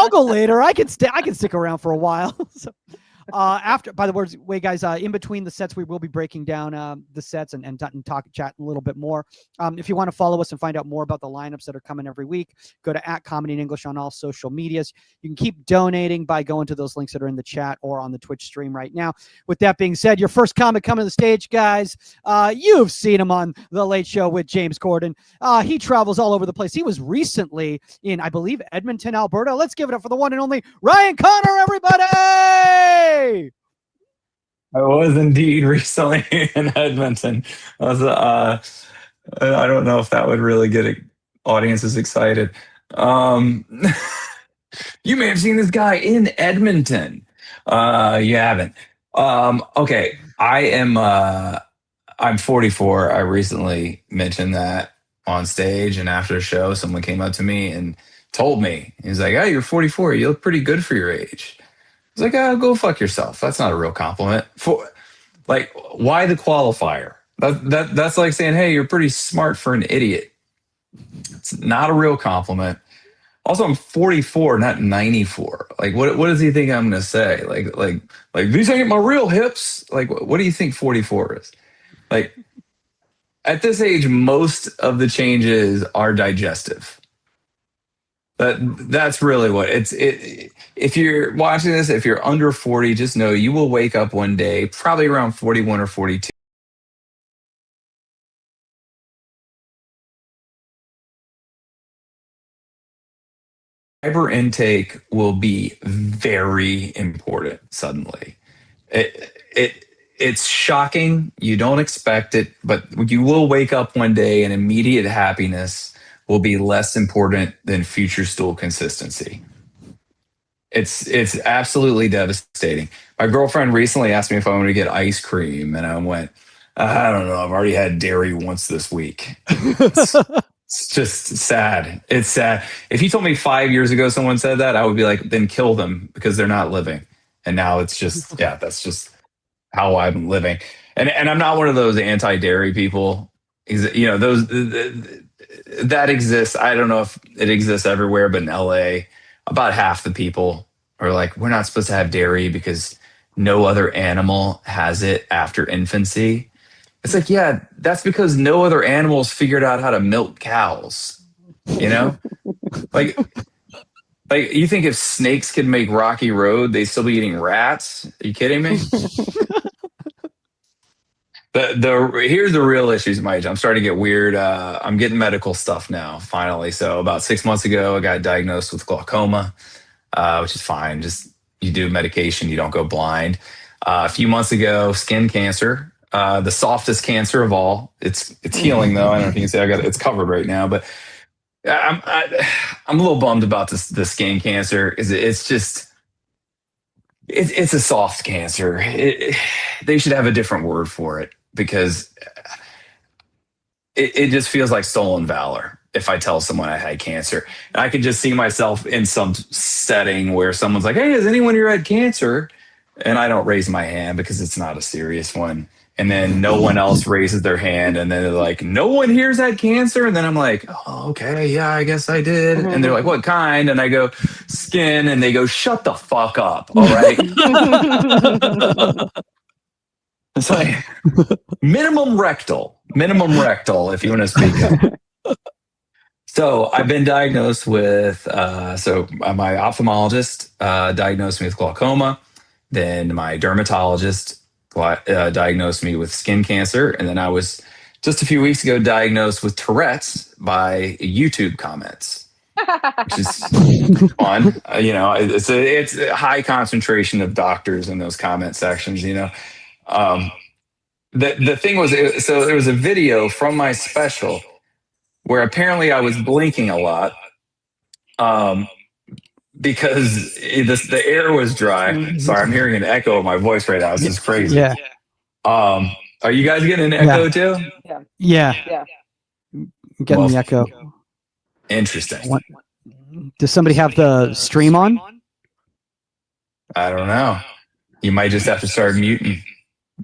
I'll go later. I can stick around for a while. So, by the way, guys, in between the sets, we will be breaking down the sets and chat a little bit more. If you want to follow us and find out more about the lineups that are coming every week, go to @Comedy in English on all social medias. You can keep donating by going to those links that are in the chat or on the Twitch stream right now. With that being said, your first comic coming to the stage, guys. You've seen him on The Late Show with James Corden. He travels all over the place. He was recently in, I believe, Edmonton, Alberta. Let's give it up for the one and only Ryan Connor, everybody! I was indeed recently in Edmonton. I don't know if that would really get audiences excited. You may have seen this guy in Edmonton. You haven't. Okay, I'm 44. I recently mentioned that on stage, and after the show, someone came up to me and told me, he's like, "Oh, you're 44. You look pretty good for your age." It's like, oh, go fuck yourself. That's not a real compliment. Why the qualifier? That's like saying, hey, you're pretty smart for an idiot. It's not a real compliment. Also, I'm 44, not 94. Like, what does he think I'm gonna say? Like these ain't my real hips. Like, what do you think 44 is? Like, at this age, most of the changes are digestive. That's really what it's. If you're watching this, if you're under 40, just know you will wake up one day, probably around 41 or 42. Fiber intake will be very important suddenly. It's shocking. You don't expect it, but you will wake up one day and immediate happiness will be less important than future stool consistency. It's absolutely devastating. My girlfriend recently asked me if I wanted to get ice cream, and I went, I don't know. I've already had dairy once this week. It's just sad. It's sad. If you told me 5 years ago someone said that, I would be like, then kill them because they're not living. And now it's just, yeah, that's just how I'm living. And I'm not one of those anti-dairy people. Those that exists. I don't know if it exists everywhere, but in LA, about half the people are like, we're not supposed to have dairy because no other animal has it after infancy. It's like, yeah, that's because no other animals figured out how to milk cows. like you think if snakes could make rocky road, they'd still be eating rats? Are you kidding me? Here's the real issues, Mike. I'm starting to get weird. I'm getting medical stuff now, finally. So about 6 months ago, I got diagnosed with glaucoma, which is fine. Just you do medication, you don't go blind. A few months ago, skin cancer. The softest cancer of all. It's healing though. I don't know if you can say it's covered right now, but I'm a little bummed about the skin cancer. It's just it's a soft cancer. They should have a different word for it because it just feels like stolen valor if I tell someone I had cancer. And I can just see myself in some setting where someone's like, "Hey, has anyone here had cancer?" And I don't raise my hand because it's not a serious one. And then no one else raises their hand. And then they're like, "No one here's had cancer." And then I'm like, "Oh, okay, yeah, I guess I did." And they're like, "What kind?" And I go, "Skin." And they go, "Shut the fuck up." All right. It's like minimum rectal, if you want to speak up. So I've been diagnosed with, my ophthalmologist diagnosed me with glaucoma. Then my dermatologist diagnosed me with skin cancer. And then I was just a few weeks ago diagnosed with Tourette's by YouTube comments, which is fun. It's a high concentration of doctors in those comment sections, The thing was, so there was a video from my special where apparently I was blinking a lot because the air was dry. Sorry, I'm hearing an echo of my voice right now. This is crazy. Yeah. Are you guys getting an echo too? Yeah. I'm getting the echo. Interesting. Does somebody have the stream on? I don't know. You might just have to start muting,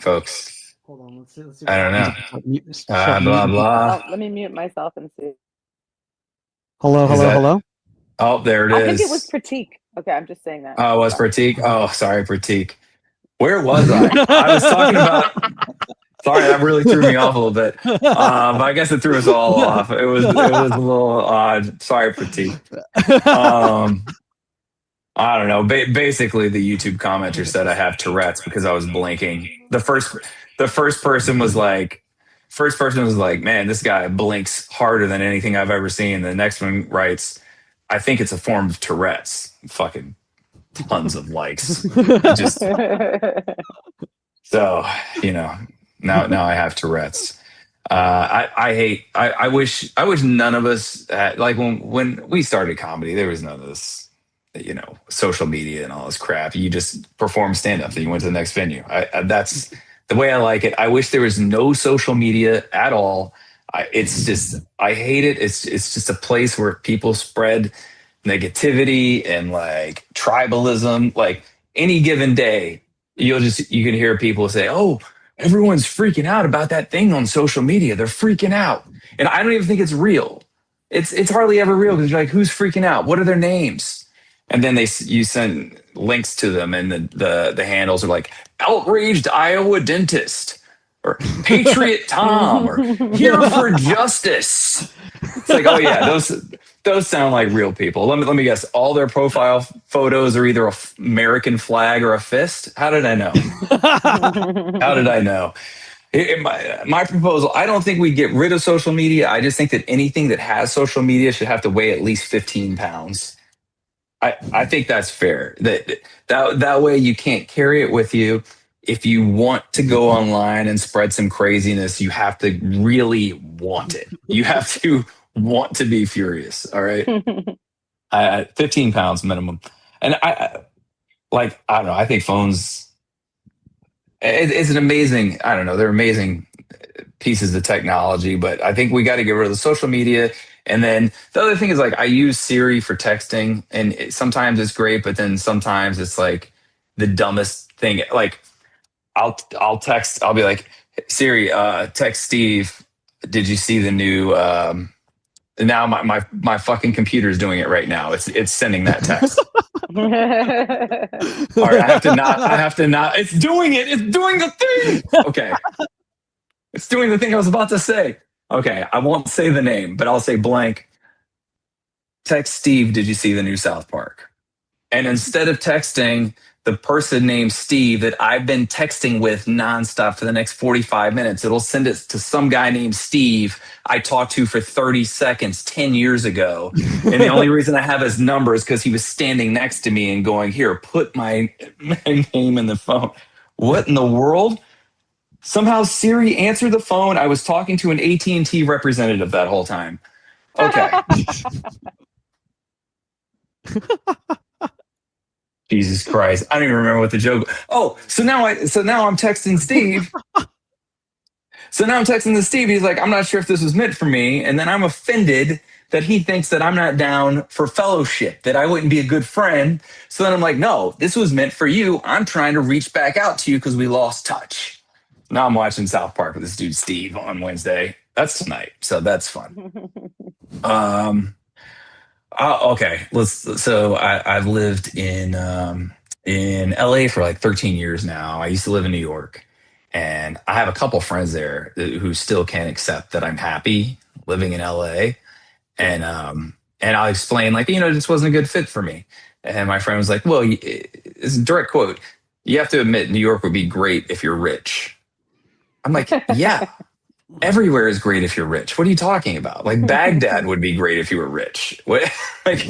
folks. Hold on, let's see. I don't know. Blah blah. Let me mute myself and see. Hello. Oh, there it is. I think it was critique. Okay, I'm just saying that. Oh, it was Sorry. Pratik? Oh, sorry, Pratik. Where was I? I was talking about. Sorry, that really threw me off a little bit. But I guess it threw us all off. It was a little odd. Sorry, Pratik. Um, I don't know. Basically, the YouTube commenter said I have Tourette's because I was blinking. The first person was like, "Man, this guy blinks harder than anything I've ever seen." The next one writes, "I think it's a form of Tourette's." Fucking tons of likes. Just so you know, now I have Tourette's. I wish none of us had, like when we started comedy, there was none of this, social media and all this crap. You just performed stand up, then you went to the next venue. That's the way I like it. I wish there was no social media at all. I hate it. It's just a place where people spread negativity and like tribalism. Like any given day, you can hear people say, "Oh, everyone's freaking out about that thing on social media. They're freaking out," and I don't even think it's real. It's hardly ever real because you're like, who's freaking out? What are their names? And then you send links to them, and the handles are like outraged Iowa dentist or Patriot Tom or here for justice. It's like, oh yeah, those sound like real people. Let me guess. All their profile photos are either a American flag or a fist. How did I know? How did I know? My proposal, I don't think we get rid of social media. I just think that anything that has social media should have to weigh at least 15 pounds. I think that's fair. That way you can't carry it with you. If you want to go online and spread some craziness, you have to really want it. You have to want to be furious. All right. 15 pounds minimum. And I don't know. I think phones, it's an amazing, I don't know. They're amazing pieces of technology, but I think we got to get rid of the social media. And then the other thing is, like, I use Siri for texting, and sometimes it's great, but then sometimes it's like the dumbest thing. Like I'll text, I'll be like, "Siri, text Steve, did you see the new now my fucking computer is doing it right now. It's sending that text." All right, I have to not, it's doing the thing. Okay. It's doing the thing I was about to say. Okay, I won't say the name, but I'll say blank. Text Steve, did you see the new South Park? And instead of texting the person named Steve that I've been texting with nonstop for the next 45 minutes, it'll send it to some guy named Steve I talked to for 30 seconds 10 years ago. And the only reason I have his number is because he was standing next to me and going, "Here, put my name in the phone." What in the world? Somehow Siri answered the phone. I was talking to an AT&T representative that whole time. Okay. Jesus Christ. I don't even remember what the joke. Oh, so now I'm texting Steve. So now I'm texting to Steve. He's like, "I'm not sure if this was meant for me." And then I'm offended that he thinks that I'm not down for fellowship, that I wouldn't be a good friend. So then I'm like, "No, this was meant for you. I'm trying to reach back out to you because we lost touch." Now I'm watching South Park with this dude Steve on Wednesday. That's tonight, so that's fun. Okay, I've lived in LA for like 13 years now. I used to live in New York, and I have a couple friends there who still can't accept that I'm happy living in LA. And I'll explain, like, this wasn't a good fit for me. And my friend was like, "Well, it's a direct quote. You have to admit New York would be great if you're rich." I'm like, "Yeah, everywhere is great if you're rich. What are you talking about? Like Baghdad would be great if you were rich. What? Like,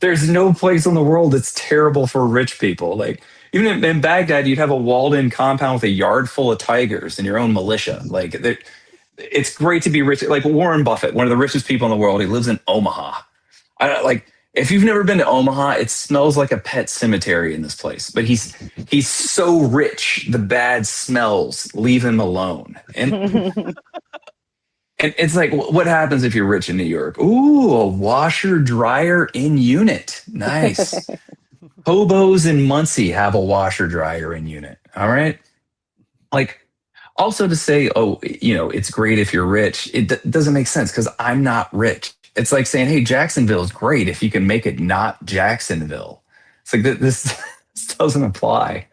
there's no place in the world that's terrible for rich people. Like, even in Baghdad, you'd have a walled-in compound with a yard full of tigers and your own militia. Like, it's great to be rich. Like Warren Buffett, one of the richest people in the world, he lives in Omaha. If you've never been to Omaha, it smells like a pet cemetery in this place. But he's so rich, the bad smells leave him alone. And and it's like, what happens if you're rich in New York? Ooh, a washer dryer in unit. Nice. Hobos in Muncie have a washer dryer in unit. All right. Like, also to say, oh, it's great if you're rich. It doesn't make sense because I'm not rich. it's like saying, "Hey, Jacksonville is great if you can make it not Jacksonville." It's like this, this doesn't apply.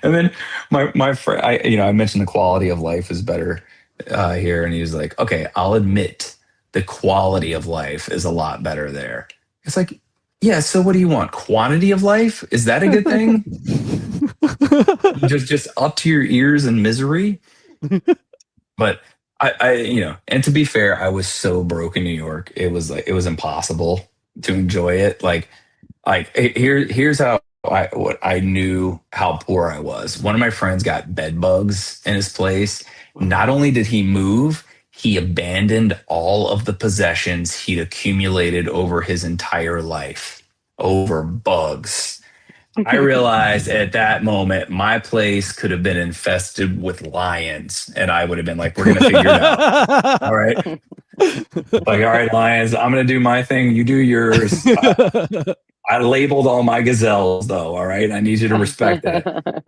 And then my friend, I mentioned the quality of life is better here, and he was like, "Okay, I'll admit the quality of life is a lot better there." It's like, yeah. So what do you want? Quantity of life? Is that a good thing? Just up to your ears in misery? But and to be fair, I was so broke in New York. It was like it was impossible to enjoy it. Here's how what I knew how poor I was. One of my friends got bed bugs in his place. Not only did he move, he abandoned all of the possessions he'd accumulated over his entire life over bugs. I realized at that moment my place could have been infested with lions, and I would have been like, "We're gonna figure it out." All right. Like, all right, lions, I'm going to do my thing. You do yours. I labeled all my gazelles, though. All right. I need you to respect that.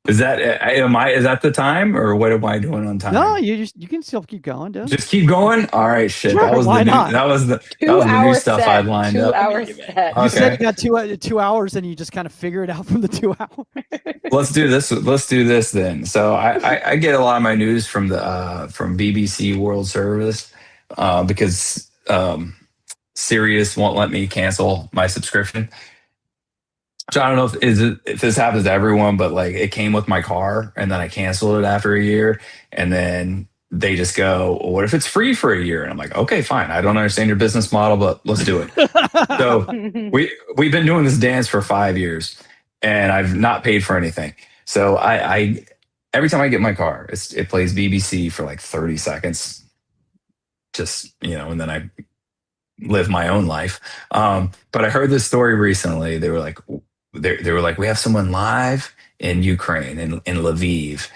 Is that, is that the time or what am I doing on time? No, you can still keep going, dude. Just keep going. All right. Shit. Sure, that was why the new, not? that was the new stuff I'd lined up. 2 hours set. You said Okay. you got 2 hours and you just kind of figure it out from the 2 hours. Let's do this. Let's do this then. So I get a lot of my news from from BBC World Service because Sirius won't let me cancel my subscription. So I don't know if this happens to everyone, but like it came with my car and then I canceled it after a year, and then they just go, well, "What if it's free for a year?" And I'm like, "Okay, fine. I don't understand your business model, but let's do it." So we've been doing this dance for 5 years, and I've not paid for anything. So I every time I get my car, it plays BBC for like 30 seconds, just and then I live my own life. But I heard this story recently. They were like, "We have someone live in Ukraine, in Lviv."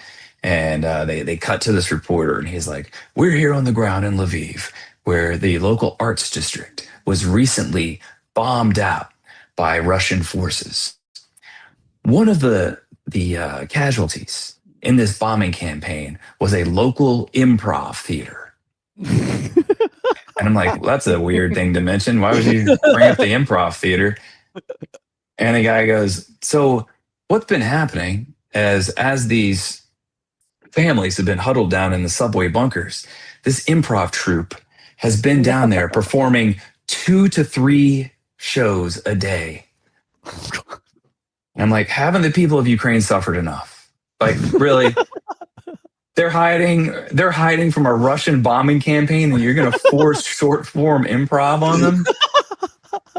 And they cut to this reporter, and he's like, "We're here on the ground in Lviv, where the local arts district was recently bombed out by Russian forces. One of the casualties in this bombing campaign was a local improv theater." And I'm like, well, "That's a weird thing to mention. Why would you bring up the improv theater?" And the guy goes, "So what's been happening as these families have been huddled down in the subway bunkers, this improv troupe has been down there performing 2 to 3 shows a day." And I'm like, haven't the people of Ukraine suffered enough? Like, really? They're hiding from a Russian bombing campaign, and you're going to force short form improv on them?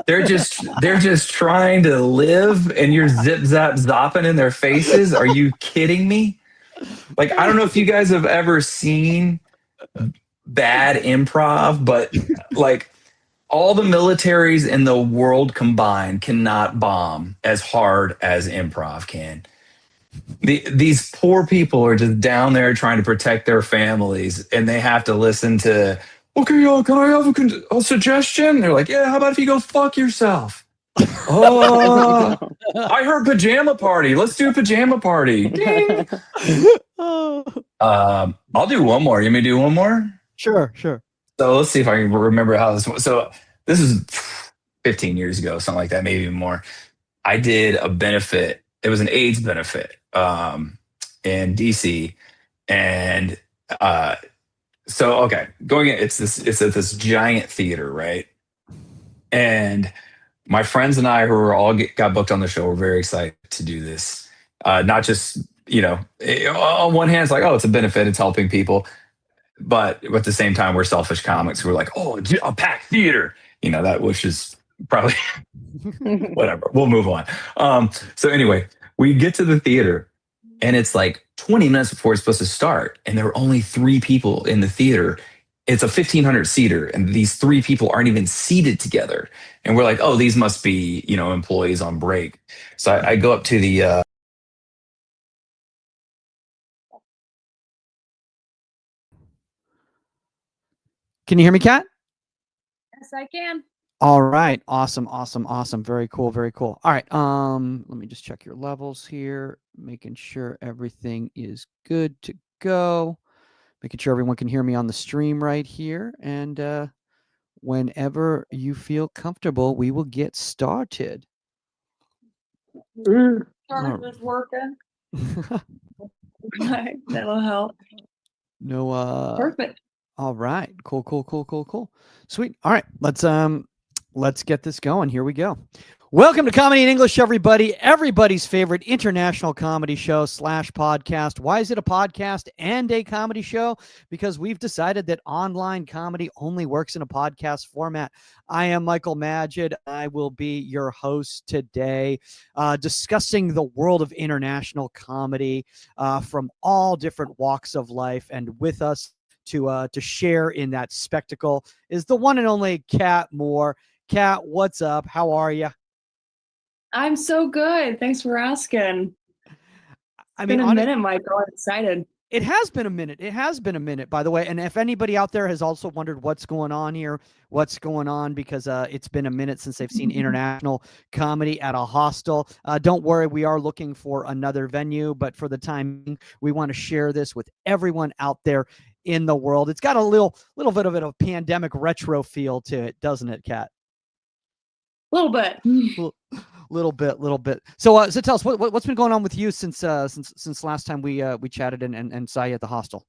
They're just trying to live, and you're zip zap zopping in their faces. Are you kidding me? Like, I don't know if you guys have ever seen bad improv, but like all the militaries in the world combined cannot bomb as hard as improv can. These poor people are just down there trying to protect their families, and they have to listen to, "Okay, y'all, can I have a suggestion?" They're like, "Yeah, how about if you go fuck yourself?" "Oh, I heard pajama party. Let's do a pajama party." Ding. I'll do one more. You may do one more? Sure. So let's see if I can remember how this was. So this is 15 years ago, something like that, maybe even more. I did a benefit. It was an AIDS benefit in DC. And so, okay, going in, it's at this giant theater, right? And my friends and I, who were all got booked on the show, were very excited to do this. Not just, on one hand, it's like, oh, it's a benefit, it's helping people. But at the same time, we're selfish comics who are like, "Oh, a packed theater," that, which is probably whatever. We'll move on. So anyway, we get to the theater, and it's like 20 minutes before it's supposed to start, and there are only 3 people in the theater. It's a 1,500 seater, and these 3 people aren't even seated together. And we're like, "Oh, these must be employees on break." So I go up to the Can you hear me, Kat? Yes, I can. All right. Awesome. Very cool. All right. Let me just check your levels here, making sure everything is good to go. Making sure everyone can hear me on the stream right here. And whenever you feel comfortable, we will get started. Started just working. Right, that'll help. No, Perfect. all right. Cool. Sweet. All right. Let's get this going. Here we go. Welcome to Comedy in English, everybody. Everybody's favorite international comedy show / podcast. Why is it a podcast and a comedy show? Because we've decided that online comedy only works in a podcast format. I am Michael Magid. I will be your host today, discussing the world of international comedy from all different walks of life. And with us to share in that spectacle is the one and only Kat Moore. Kat, what's up? How are you? I'm so good. Thanks for asking. I Been mean, a minute, Michael. I'm excited. It has been a minute. It has been a minute, by the way. And if anybody out there has also wondered what's going on here, what's going on, because it's been a minute since they've seen international comedy at a hostel. Don't worry, we are looking for another venue, but for the time being, we want to share this with everyone out there in the world. It's got a little bit of a pandemic retro feel to it, doesn't it, Kat? A little bit. Little bit. So tell us what's been going on with you since last time we chatted and saw you at the hostel.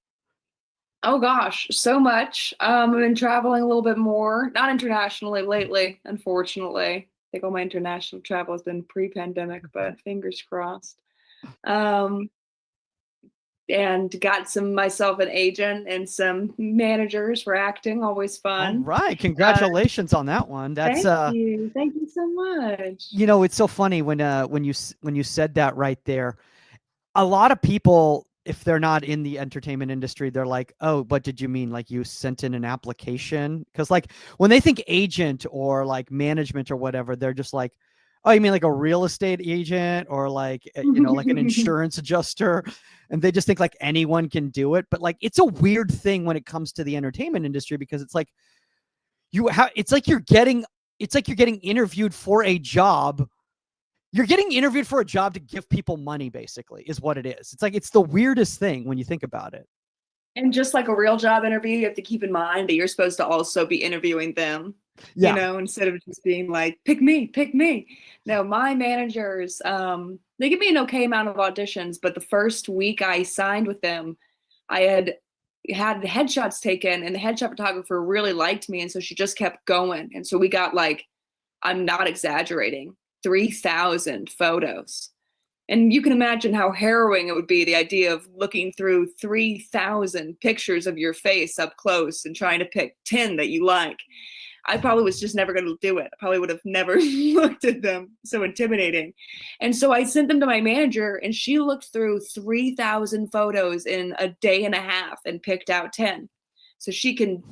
Oh gosh, so much. I've been traveling a little bit more, not internationally lately, unfortunately. I think all my international travel has been pre-pandemic, but fingers crossed. And got myself an agent and some managers for acting. Always fun. All right, congratulations on that one. That's thank you so much. You know, it's so funny when you said that right there. A lot of people, if they're not in the entertainment industry, they're like, oh, but did you mean like you sent in an application? Because like when they think agent or like management or whatever, they're just like, oh, you mean like a real estate agent or like, like an insurance adjuster. And they just think like anyone can do it. But like, it's a weird thing when it comes to the entertainment industry, because it's like it's like you're getting interviewed for a job. You're getting interviewed for a job to give people money, basically, is what it is. It's like, it's the weirdest thing when you think about it. And just like a real job interview, you have to keep in mind that you're supposed to also be interviewing them, instead of just being like, pick me. No, my managers, they give me an okay amount of auditions, but the first week I signed with them, I had the headshots taken and the headshot photographer really liked me. And so she just kept going. And so we got like, I'm not exaggerating, 3,000 photos. And you can imagine how harrowing it would be, the idea of looking through 3,000 pictures of your face up close and trying to pick 10 that you like. I probably was just never going to do it. I probably would have never looked at them. So intimidating. And so I sent them to my manager and she looked through 3,000 photos in a day and a half and picked out 10. So she can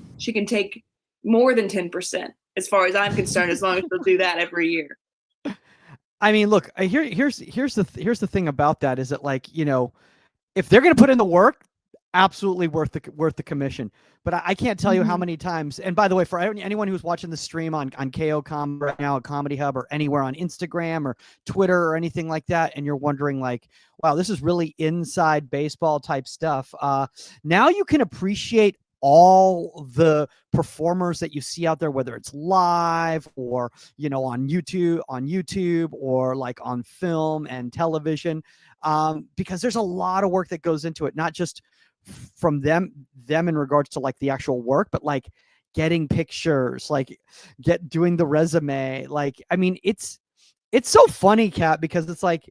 take more than 10% as far as I'm concerned, as long as she'll do that every year. I mean, look, here's the thing about that is that, like, if they're going to put in the work, absolutely worth the commission. But I can't tell you how many times. And by the way, for anyone who's watching the stream on KO Com right now, at Comedy Hub, or anywhere on Instagram or Twitter or anything like that, and you're wondering like, wow, this is really inside baseball type stuff. Now you can appreciate all the performers that you see out there, whether it's live or on YouTube or like on film and television, because there's a lot of work that goes into it, not just from them in regards to like the actual work, but like getting pictures, like doing the resume. Like, I mean, it's so funny, Kat, because it's like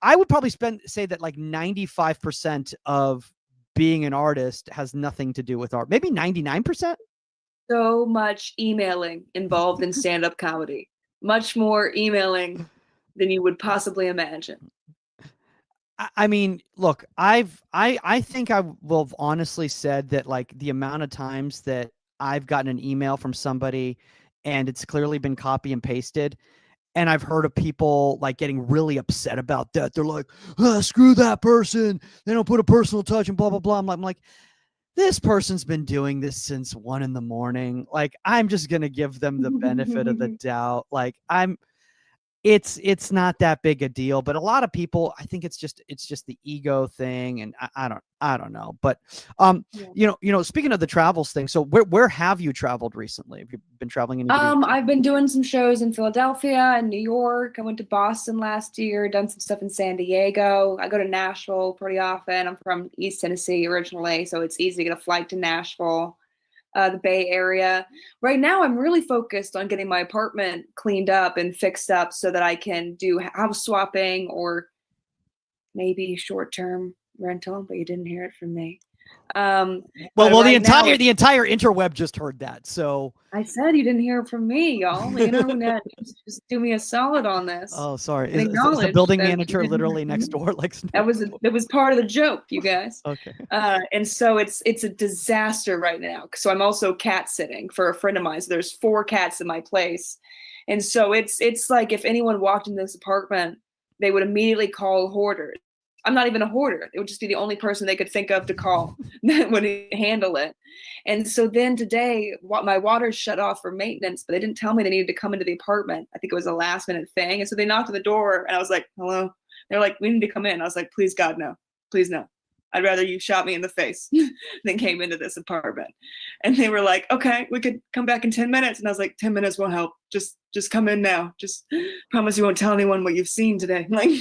I would probably say that like 95% of being an artist has nothing to do with art. Maybe 99%. So much emailing involved in stand-up comedy. Much more emailing than you would possibly imagine. I mean, look, I think I will have honestly said that like the amount of times that I've gotten an email from somebody and it's clearly been copy and pasted, and I've heard of people like getting really upset about that. They're like, screw that person. They don't put a personal touch and blah, blah, blah. I'm like, this person's been doing this since 1 a.m. Like, I'm just going to give them the benefit of the doubt. Like, it's not that big a deal, but a lot of people, I think it's just the ego thing, and I don't know. But speaking of the travels thing, so where have you traveled recently? Have you been traveling any? I've been doing some shows in Philadelphia and New York. I went to Boston last year, done some stuff in San Diego. I go to Nashville pretty often. I'm from East Tennessee originally, so it's easy to get a flight to Nashville. The Bay Area. Right now, I'm really focused on getting my apartment cleaned up and fixed up so that I can do house swapping or maybe short-term rental, but you didn't hear it from me. Well, the entire interweb just heard that. So I said you didn't hear it from me, y'all. The internet, just do me a solid on this. Oh, sorry. Is the building manager literally next door? Like that was part of the joke, you guys. Okay. And so it's a disaster right now. So I'm also cat sitting for a friend of mine. So there's 4 cats in my place, and so it's like if anyone walked in this apartment, they would immediately call hoarders. I'm not even a hoarder. It would just be the only person they could think of to call that would handle it. And so then today, my water's shut off for maintenance, but they didn't tell me they needed to come into the apartment. I think it was a last minute thing. And so they knocked on the door and I was like, hello. They're like, we need to come in. I was like, please, God, no. Please, no. I'd rather you shot me in the face than came into this apartment. And they were like, okay, we could come back in 10 minutes. And I was like, 10 minutes won't help. Just come in now. Just promise you won't tell anyone what you've seen today. Like,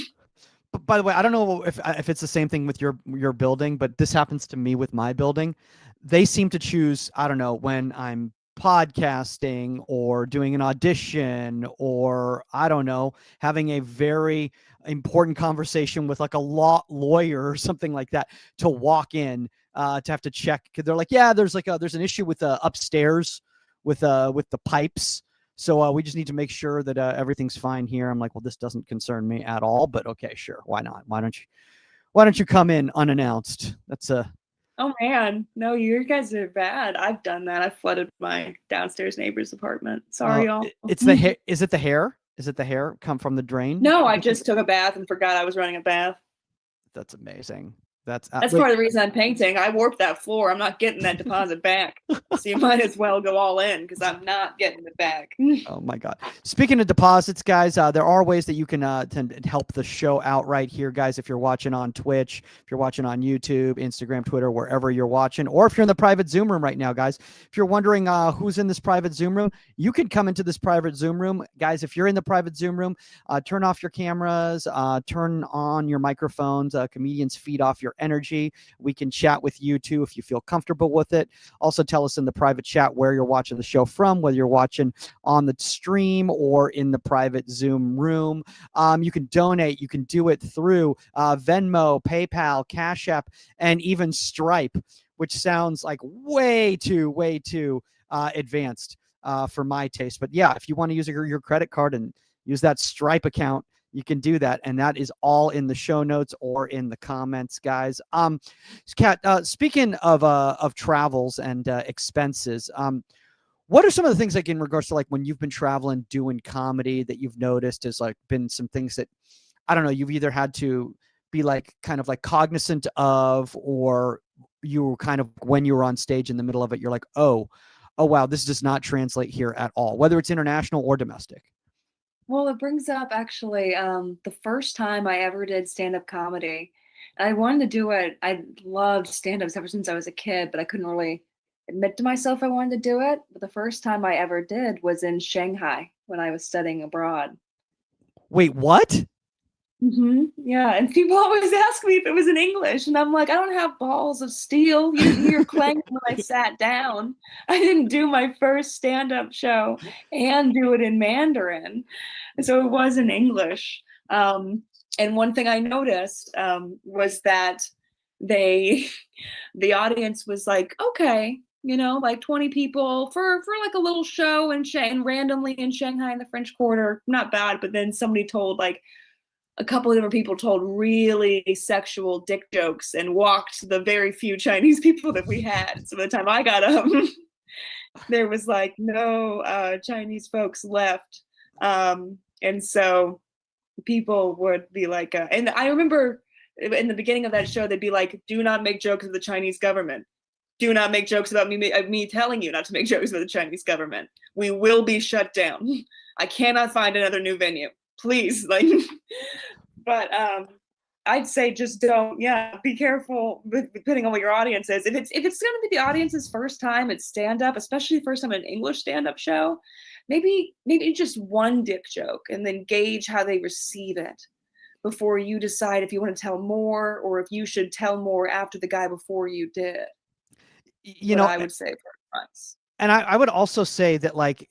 by the way, I don't know if it's the same thing with your building, but this happens to me with my building. They seem to choose, I don't know, when I'm podcasting or doing an audition or I don't know, having a very important conversation with like a lawyer or something like that to walk in to have to check, because they're like, yeah, there's an issue with upstairs with the pipes. So we just need to make sure that everything's fine here. I'm like, well, this doesn't concern me at all, but okay, sure. Why not? Why don't you come in unannounced? That's a. Oh man, no, you guys are bad. I've done that. I flooded my downstairs neighbor's apartment. Sorry, y'all. It's the hair. Is it the hair? Is it the hair come from the drain? No, I just took a bath and forgot I was running a bath. That's amazing. That's part of the reason I'm painting. I warped that floor. I'm not getting that deposit back. So you might as well go all in because I'm not getting it back. Oh my God. Speaking of deposits, guys, there are ways that you can to help the show out right here, guys. If you're watching on Twitch, if you're watching on YouTube, Instagram, Twitter, wherever you're watching, or if you're in the private Zoom room right now, guys, if you're wondering who's in this private Zoom room, you can come into this private Zoom room. Guys, if you're in the private Zoom room, turn off your cameras, turn on your microphones, comedians feed off your energy. We can chat with you too if you feel comfortable with it. Also tell us in the private chat where you're watching the show from, whether you're watching on the stream or in the private Zoom room. You can donate. You can do it through Venmo, PayPal, Cash App, and even Stripe, which sounds like way too advanced for my taste. But yeah, if you want to use your credit card and use that Stripe account, you can do that, and that is all in the show notes or in the comments, guys. Kat, speaking of travels and expenses, what are some of the things, like in regards to like when you've been traveling doing comedy, that you've noticed has like been some things that, I don't know, you've either had to be like kind of like cognizant of, or you were kind of, when you were on stage in the middle of it, you're like, oh wow, this does not translate here at all, whether it's international or domestic? Well, it brings up actually the first time I ever did stand-up comedy. I wanted to do it. I loved stand-ups ever since I was a kid, but I couldn't really admit to myself I wanted to do it. But the first time I ever did was in Shanghai when I was studying abroad. Wait, what? Yeah, and people always ask me if it was in English, and I'm like, I don't have balls of steel. You hear clanking when I sat down. I didn't do my first stand-up show and do it in Mandarin, so it was in English. And one thing I noticed was that the audience was like, okay, like 20 people for like a little show and randomly in Shanghai in the French Quarter, not bad. But then somebody told like, a couple of different people told really sexual dick jokes and walked the very few Chinese people that we had. So by the time I got up, there was like no Chinese folks left. And so people would be like, and I remember in the beginning of that show, they'd be like, do not make jokes of the Chinese government. Do not make jokes about me telling you not to make jokes about the Chinese government. We will be shut down. I cannot find another new venue. please, like, but I'd say just don't, be careful with depending on what your audience is. If it's gonna be the audience's first time at stand-up, especially first time at an English stand-up show, maybe just one dick joke and then gauge how they receive it before you decide if you want to tell more or if you should tell more after the guy before you did. I would say for advice. And I would also say that, like,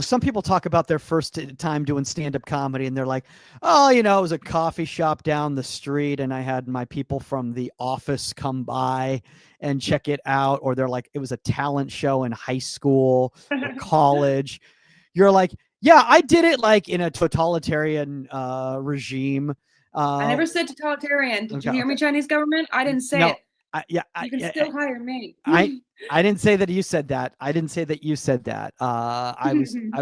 some people talk about their first time doing stand-up comedy and they're like, oh, it was a coffee shop down the street and I had my people from the office come by and check it out. Or they're like, it was a talent show in high school or college. You're like, yeah, I did it like in a totalitarian regime. I never said totalitarian. Did you hear me, Chinese government? I didn't say it. You can still hire me. I didn't say that you said that. I didn't say that you said that. I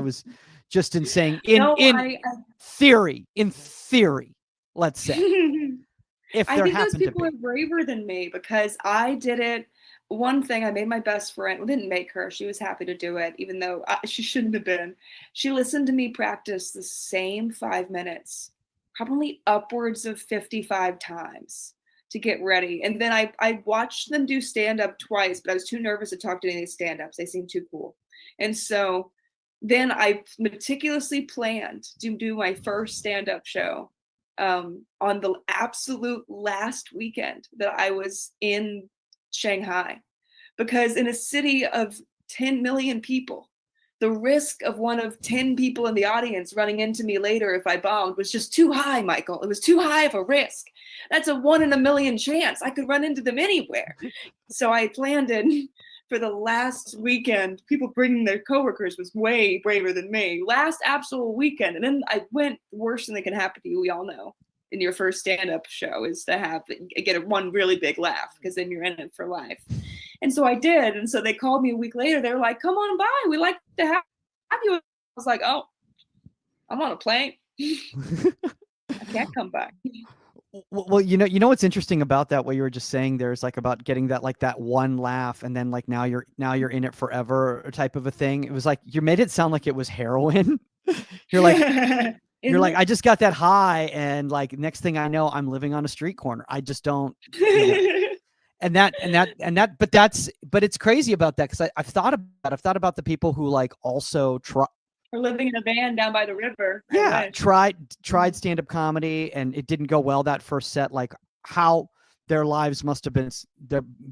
was just saying in theory, let's say. If I think those people are braver than me because I did it. One thing, I made my best friend, didn't make her. She was happy to do it, even though she shouldn't have been. She listened to me practice the same 5 minutes, probably upwards of 55 times. To get ready. And then I watched them do stand-up twice, but I was too nervous to talk to any of these stand-ups. They seemed too cool. And so then I meticulously planned to do my first stand-up show on the absolute last weekend that I was in Shanghai. Because in a city of 10 million people, the risk of one of 10 people in the audience running into me later if I bombed was just too high, Michael. It was too high of a risk. That's a 1 in a million chance. I could run into them anywhere. So I planned it for the last weekend. People bringing their coworkers was way braver than me. Last absolute weekend. And then I went, the worst thing that can happen to you, we all know, in your first stand-up show is to get one really big laugh because then you're in it for life. And so I did. And so they called me a week later. They were like, come on by. We'd like to have you. I was like, oh, I'm on a plane. I can't come back. Well, you know what's interesting about that, what you were just saying there is like about getting that, like that one laugh and then like now you're in it forever type of a thing. It was like, you made it sound like it was heroin. You're like, I just got that high and like next thing I know, I'm living on a street corner. I just don't. But it's crazy about that because I've thought about the people who like also try. Or living in a van down by the river. Yeah, tried stand-up comedy and it didn't go well that first set. Like how their lives must have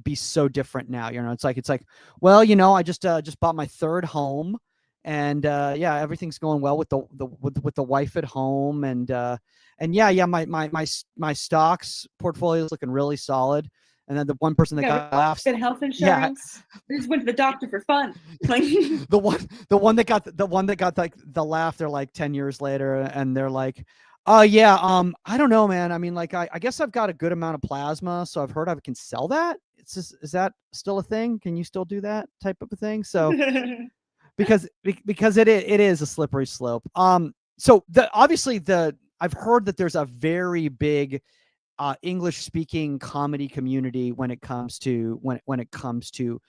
be so different now. It's like, well, I just bought my third home, and everything's going well with the wife at home, and my stocks portfolio is looking really solid. And then the one person that got laughs. Good health insurance. Yeah. Just went to the doctor for fun. Like the one that got like the laugh. They're like 10 years later, and they're like, "Oh yeah, I don't know, man. I mean, like, I guess I've got a good amount of plasma, so I've heard I can sell that. Is that still a thing? Can you still do that type of a thing? So because it is a slippery slope. So obviously I've heard that there's a very big English speaking comedy community when it comes to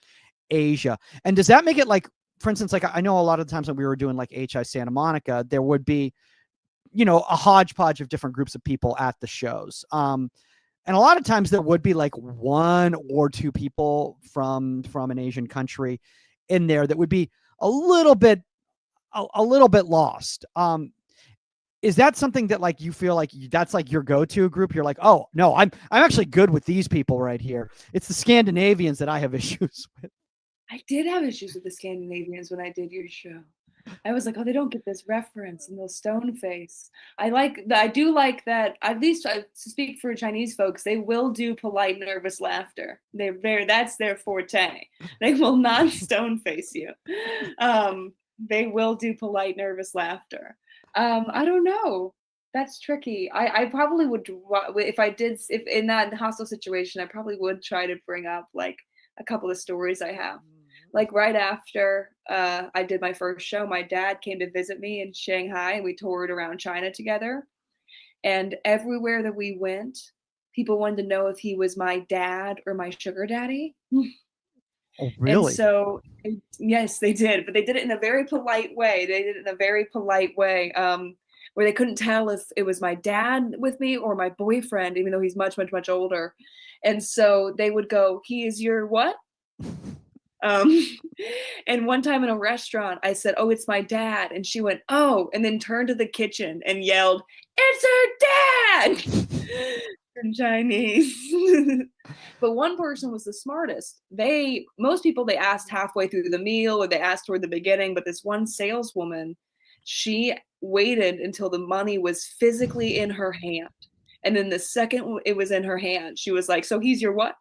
Asia. And does that make it like, for instance, like I know a lot of the times when we were doing like HI Santa Monica, there would be, a hodgepodge of different groups of people at the shows. And a lot of times there would be like 1 or 2 people from an Asian country in there that would be a little bit lost. Is that something that like you feel like that's like your go-to group? You're like, oh no, I'm actually good with these people right here. It's the Scandinavians that I have issues with. I did have issues with the Scandinavians when I did your show. I was like, oh, they don't get this reference and they'll stone face. I do like that. At least to speak for Chinese folks, they will do polite, nervous laughter. That's their forte. They will not stone face you. They will do polite, nervous laughter. I don't know. That's tricky. I probably would, if in that hostile situation, I probably would try to bring up like a couple of stories I have. Like right after I did my first show, my dad came to visit me in Shanghai and we toured around China together. And everywhere that we went, people wanted to know if he was my dad or my sugar daddy. Oh, really? And so, yes, they did. But they did it in a very polite way. where they couldn't tell if it was my dad with me or my boyfriend, even though he's much, much, much older. And so they would go, "He is your what?" Um, and one time in a restaurant, I said, "Oh, it's my dad." And she went, "Oh," and then turned to the kitchen and yelled, "It's her dad!" in Chinese. But one person was the smartest. Most people, they asked halfway through the meal or they asked toward the beginning, but this one saleswoman, she waited until the money was physically in her hand. And then the second it was in her hand, she was like, "So he's your what?"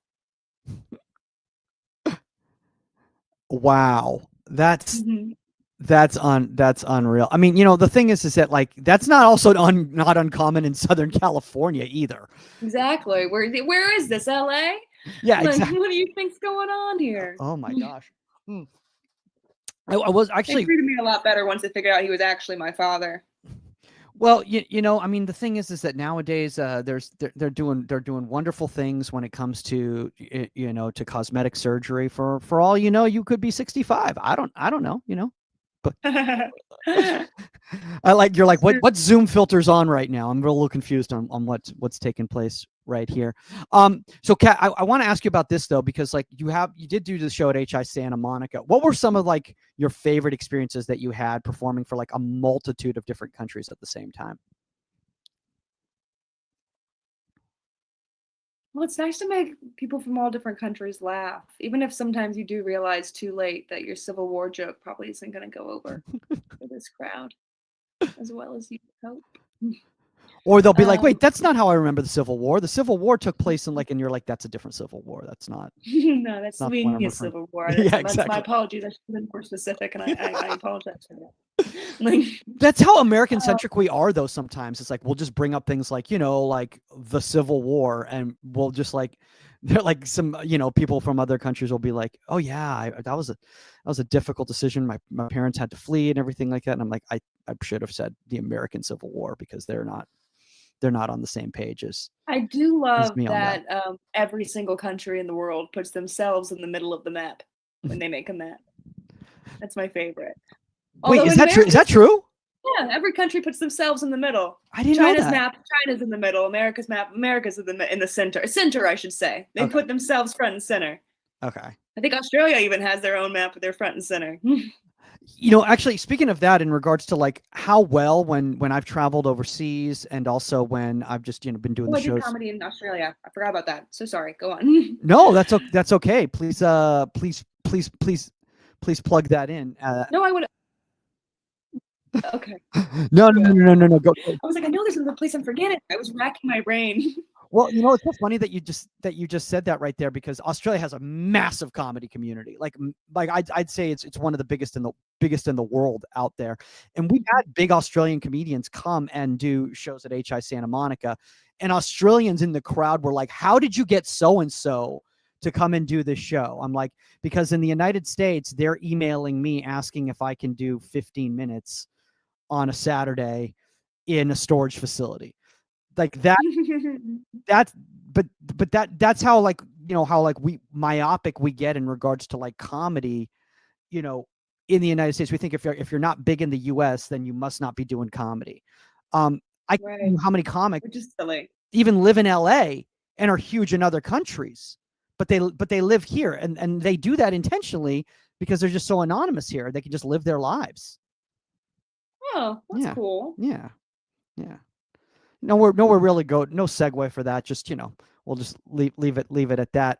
Wow. That's Mhm. that's unreal. I mean, the thing is that like that's not also not uncommon in Southern California either. Exactly. Where is this? LA? Yeah, Like, exactly. what do you think's going on here? Oh my gosh. I was They actually, treated me a lot better once they figured out he was actually my father. well, I mean, the thing is that nowadays they're doing wonderful things when it comes to to cosmetic surgery. For all you know, you could be 65. I don't know. But you're like, what Zoom filter's on right now? I'm a little confused on what's taking place right here. So Kat, I want to ask you about this though, because like you did do the show at HI Santa Monica. What were some of like your favorite experiences that you had performing for like a multitude of different countries at the same time? Well, it's nice to make people from all different countries laugh, even if sometimes you do realize too late that your Civil War joke probably isn't going to go over for this crowd as well as you hope. Or they'll be like, wait, Um, that's not how I remember the Civil War. The Civil War took place in like, and you're like, that's a different Civil War. That's not. No, that's Not the one I'm Slovenia's referring. Civil War. Yeah, That's my exactly. apologies. I should have been more specific, and I apologize for that. Like, That's how American centric we are, though. Sometimes it's like we'll just bring up things like like the Civil War, and we'll just like they're like some people from other countries will be like, oh yeah, that was a difficult decision. My parents had to flee and everything like that, and I'm like, I should have said the American Civil War because they're not on the same page as I do love me on that. that every single country in the world puts themselves in the middle of the map when they make a map. That's my favorite. Wait, Although is in that true? Is that America's, true? yeah, every country puts themselves in the middle. I didn't know China's that. map, China's in the middle. America's map, America's in the center. Center, I should say. They Okay. put themselves front and center. Okay. I think Australia even has their own map with their front and center. Actually, speaking of that, in regards to like how well when I've traveled overseas and also when I've just been doing the I did shows. comedy in Australia. I forgot about that. So sorry. Go on. No, that's okay. Please plug that in. No, I would. Okay. No. Go. I was like, I know there's another place I'm forgetting. I was racking my brain. Well, it's so funny that you just said that right there, because Australia has a massive comedy community. Like I'd say it's one of the biggest in the world out there. And we've had big Australian comedians come and do shows at HI Santa Monica, and Australians in the crowd were like, "How did you get so and so to come and do this show?" I'm like, because in the United States, they're emailing me asking if I can do 15 minutes on a Saturday in a storage facility. Like that's how like how like we myopic we get in regards to like comedy in the United States. We think if you're not big in the US, then you must not be doing comedy. I can't tell you how many comics Which is silly. even live in LA and are huge in other countries, but they live here, and they do that intentionally because they're just so anonymous here. They can just live their lives. Oh, that's cool. Yeah. Nowhere really no segue for that. Just we'll just leave it at that.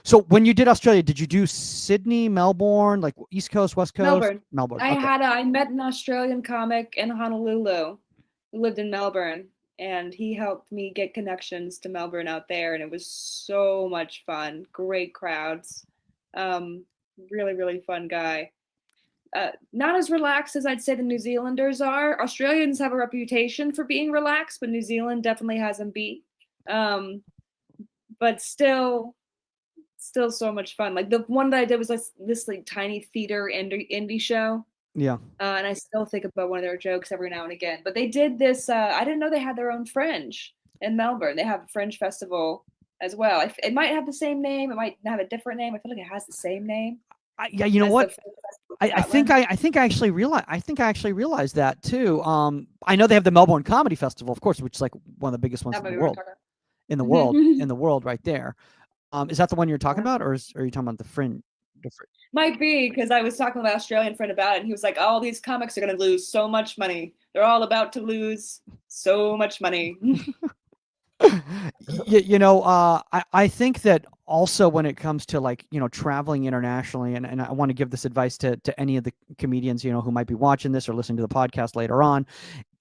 So when you did Australia, did you do Sydney, Melbourne, like East Coast, West Coast? Melbourne. I Okay. met an Australian comic in Honolulu who lived in Melbourne, and he helped me get connections to Melbourne out there, and it was so much fun. Great crowds. Really, really fun guy. Not as relaxed as I'd say the New Zealanders are. Australians have a reputation for being relaxed, but New Zealand definitely has them beat. But still so much fun. Like the one that I did was this like tiny theater indie show. Yeah. And I still think about one of their jokes every now and again. But they did this. I didn't know they had their own Fringe in Melbourne. They have a Fringe festival as well. It might have the same name. It might have a different name. I feel like it has the same name. Yeah, you know as what? the film festival I think Scotland. I think I actually realized that too. I know they have the Melbourne Comedy Festival, of course, which is like one of the biggest ones That in the might be what world. I'm talking In the world, right there. Is that the one you're talking about. about, or are you talking about the Fringe? Might be, because I was talking with my Australian friend about it, and he was like, all these comics are going to lose so much money. They're all about to lose so much money. I think that also when it comes to like, traveling internationally, and I want to give this advice to any of the comedians, who might be watching this or listening to the podcast later on,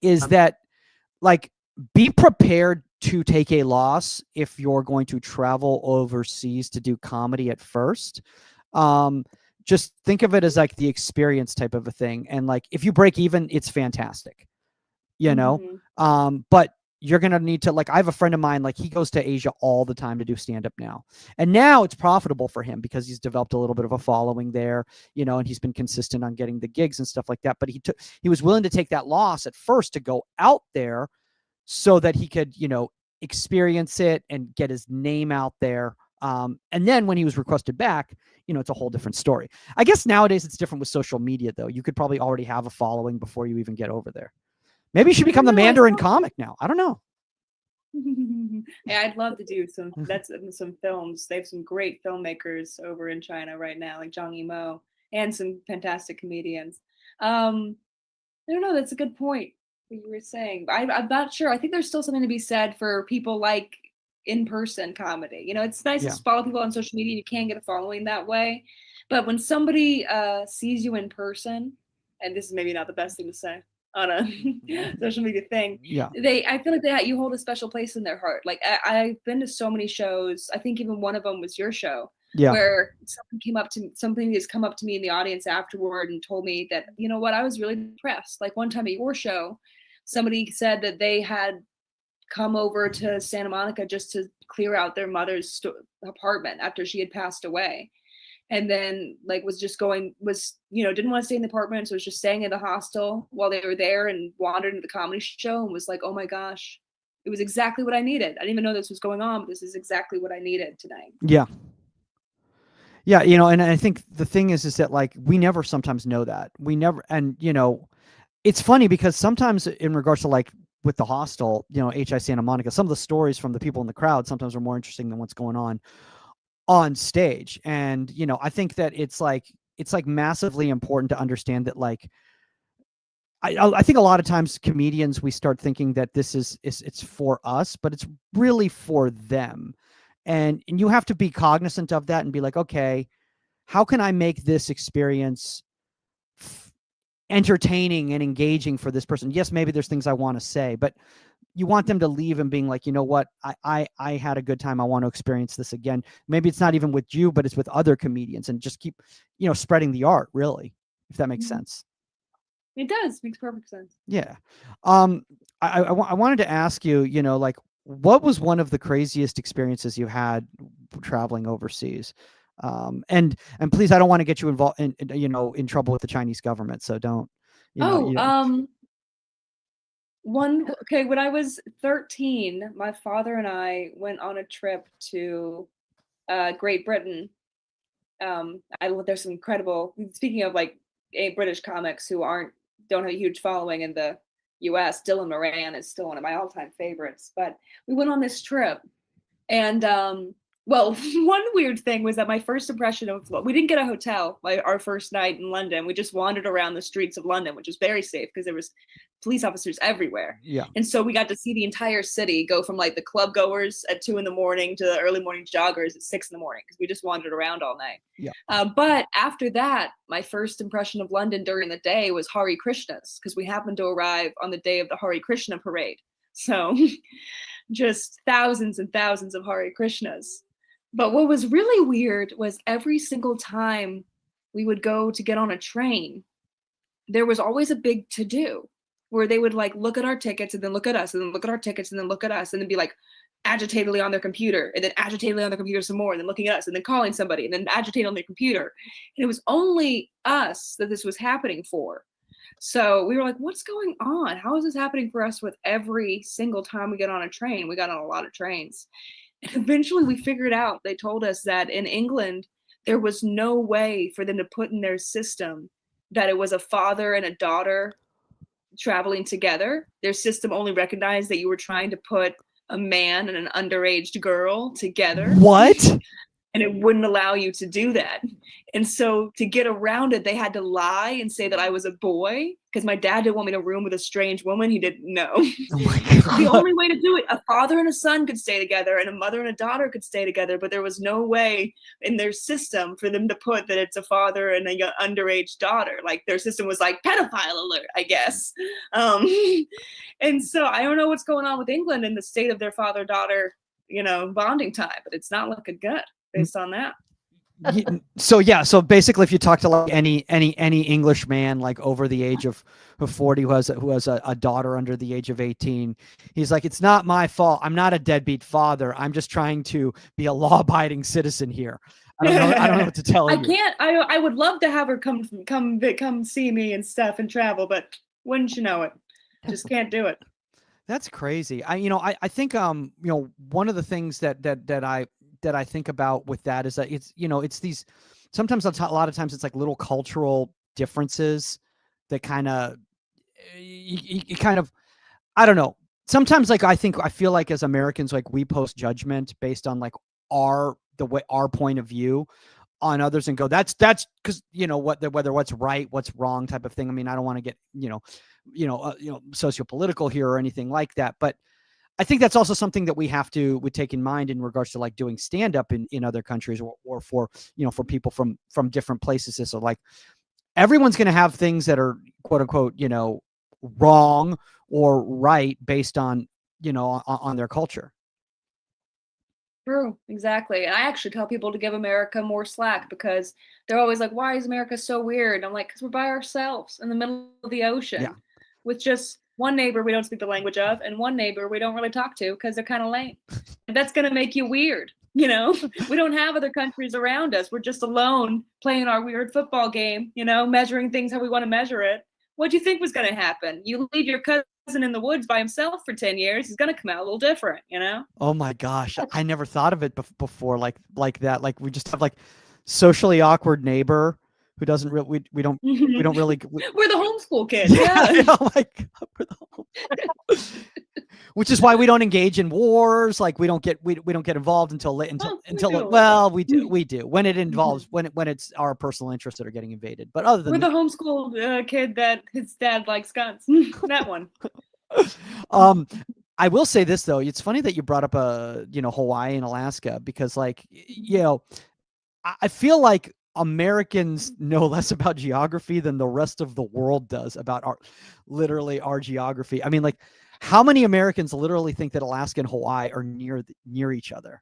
is that like, be prepared to take a loss if you're going to travel overseas to do comedy at first. Just think of it as like the experience type of a thing. And like, if you break even, it's fantastic, but you're going to need to, like, I have a friend of mine, like he goes to Asia all the time to do stand-up now. And now it's profitable for him because he's developed a little bit of a following there, and he's been consistent on getting the gigs and stuff like that. But he was willing to take that loss at first to go out there so that he could, experience it and get his name out there. And then when he was requested back, it's a whole different story. I guess nowadays it's different with social media, though. You could probably already have a following before you even get over there. Maybe you should become the Mandarin comic now. I don't know. Yeah, I'd love to do some films. They have some great filmmakers over in China right now, like Zhang Yimou, and some fantastic comedians. I don't know. That's a good point. What you were saying. I'm not sure. I think there's still something to be said for people like in-person comedy. It's nice to follow people on social media. You can get a following that way, but when somebody sees you in person, and this is maybe not the best thing to say on a social media thing, I feel like you hold a special place in their heart. Like I've been to so many shows. I think even one of them was your show. Where something has come up to me in the audience afterward and told me that, you know what, I was really depressed. Like one time at your show, somebody said that they had come over to Santa Monica just to clear out their mother's apartment after she had passed away. And then like didn't want to stay in the apartment. So was just staying in the hostel while they were there, and wandered into the comedy show and was like, oh my gosh, it was exactly what I needed. I didn't even know this was going on, but this is exactly what I needed tonight. Yeah. Yeah. And I think the thing is that like, we never sometimes know that. We never, and it's funny because sometimes in regards to like with the hostel, HI Santa Monica, some of the stories from the people in the crowd sometimes are more interesting than what's going on stage. And, I think that it's like massively important to understand that like, I think a lot of times comedians, we start thinking that it's for us, but it's really for them. And you have to be cognizant of that and be like, okay, how can I make this experience entertaining and engaging for this person? Yes, maybe there's things I want to say, but you want them to leave and being like, you know what, I had a good time. I want to experience this again. Maybe it's not even with you, but it's with other comedians, and just keep, spreading the art, really, if that makes sense. It does. Makes perfect sense. Yeah. I wanted to ask you, like, what was one of the craziest experiences you had traveling overseas? And please, I don't want to get you involved in trouble with the Chinese government. So don't, when I was 13, my father and I went on a trip to Great Britain. There's some incredible, speaking of like British comics who don't have a huge following in the US, Dylan Moran is still one of my all-time favorites. But we went on this trip, and well, one weird thing was that my first impression of, we didn't get a hotel our first night in London. We just wandered around the streets of London, which was very safe because there was police officers everywhere. Yeah. And so we got to see the entire city go from like the club goers at 2 a.m. to the early morning joggers at 6 a.m, because we just wandered around all night. Yeah. But after that, my first impression of London during the day was Hare Krishnas, because we happened to arrive on the day of the Hare Krishna parade. So just thousands and thousands of Hare Krishnas. But what was really weird was every single time we would go to get on a train, there was always a big to-do where they would like look at our tickets and then look at us and then look at our tickets and then look at us and then be like agitatedly on their computer and then agitatedly on their computer some more and then looking at us and then calling somebody and then agitated on their computer. And it was only us that this was happening for. So we were like, what's going on? How is this happening for us with every single time we get on a train? We got on a lot of trains. And eventually we figured out, they told us that in England, there was no way for them to put in their system that it was a father and a daughter traveling together. Their system only recognized that you were trying to put a man and an underage girl together. What? And it wouldn't allow you to do that. And so to get around it, they had to lie and say that I was a boy because my dad didn't want me to room with a strange woman. He didn't know. Oh my The God. only way to do it, a father and a son could stay together and a mother and a daughter could stay together, but there was no way in their system for them to put that it's a father and a underage daughter. Like their system was like pedophile alert, I guess. And so I don't know what's going on with England in the state of their father-daughter, bonding time, but it's not looking good based on that. So basically, if you talk to like any English man like over the age of 40 who has a daughter under the age of 18, he's like, it's not my fault. I'm not a deadbeat father. I'm just trying to be a law-abiding citizen here. I don't know what to tell you. I would love to have her come see me and stuff and travel, but wouldn't you know it, just can't do it. That's crazy. I think one of the things that I think about with that is that it's these, sometimes a lot of times it's like little cultural differences that kind of, you kind of, I don't know. Sometimes like I feel like as Americans, like we post judgment based on like our point of view on others and go, that's because whether what's right, what's wrong type of thing. I mean, I don't want to get sociopolitical here or anything like that, but I think that's also something that we take in mind in regards to like doing stand up in other countries or for people from different places. So like everyone's going to have things that are quote unquote, wrong or right based on, on their culture. True, exactly. And I actually tell people to give America more slack because they're always like, why is America so weird? I'm like, because we're by ourselves in the middle of the ocean with just one neighbor we don't speak the language of and one neighbor we don't really talk to because they're kind of lame. And that's going to make you weird. We don't have other countries around us. We're just alone playing our weird football game, measuring things how we want to measure it. What do you think was going to happen? You leave your cousin in the woods by himself for 10 years, he's going to come out a little different, Oh my gosh. I never thought of it before like that. Like we just have like socially awkward neighbor who doesn't really, we don't really. We're the homeschool kids. Yeah. Oh my God, we're the which is why we don't engage in wars. Like we don't get involved until well, we do when it involves, when it's our personal interests that are getting invaded. But other than we're the homeschooled kid that his dad likes guns. That one. I will say this though. It's funny that you brought up Hawaii and Alaska because like, I feel like Americans know less about geography than the rest of the world does about our geography. I mean, like, how many Americans literally think that Alaska and Hawaii are near each other?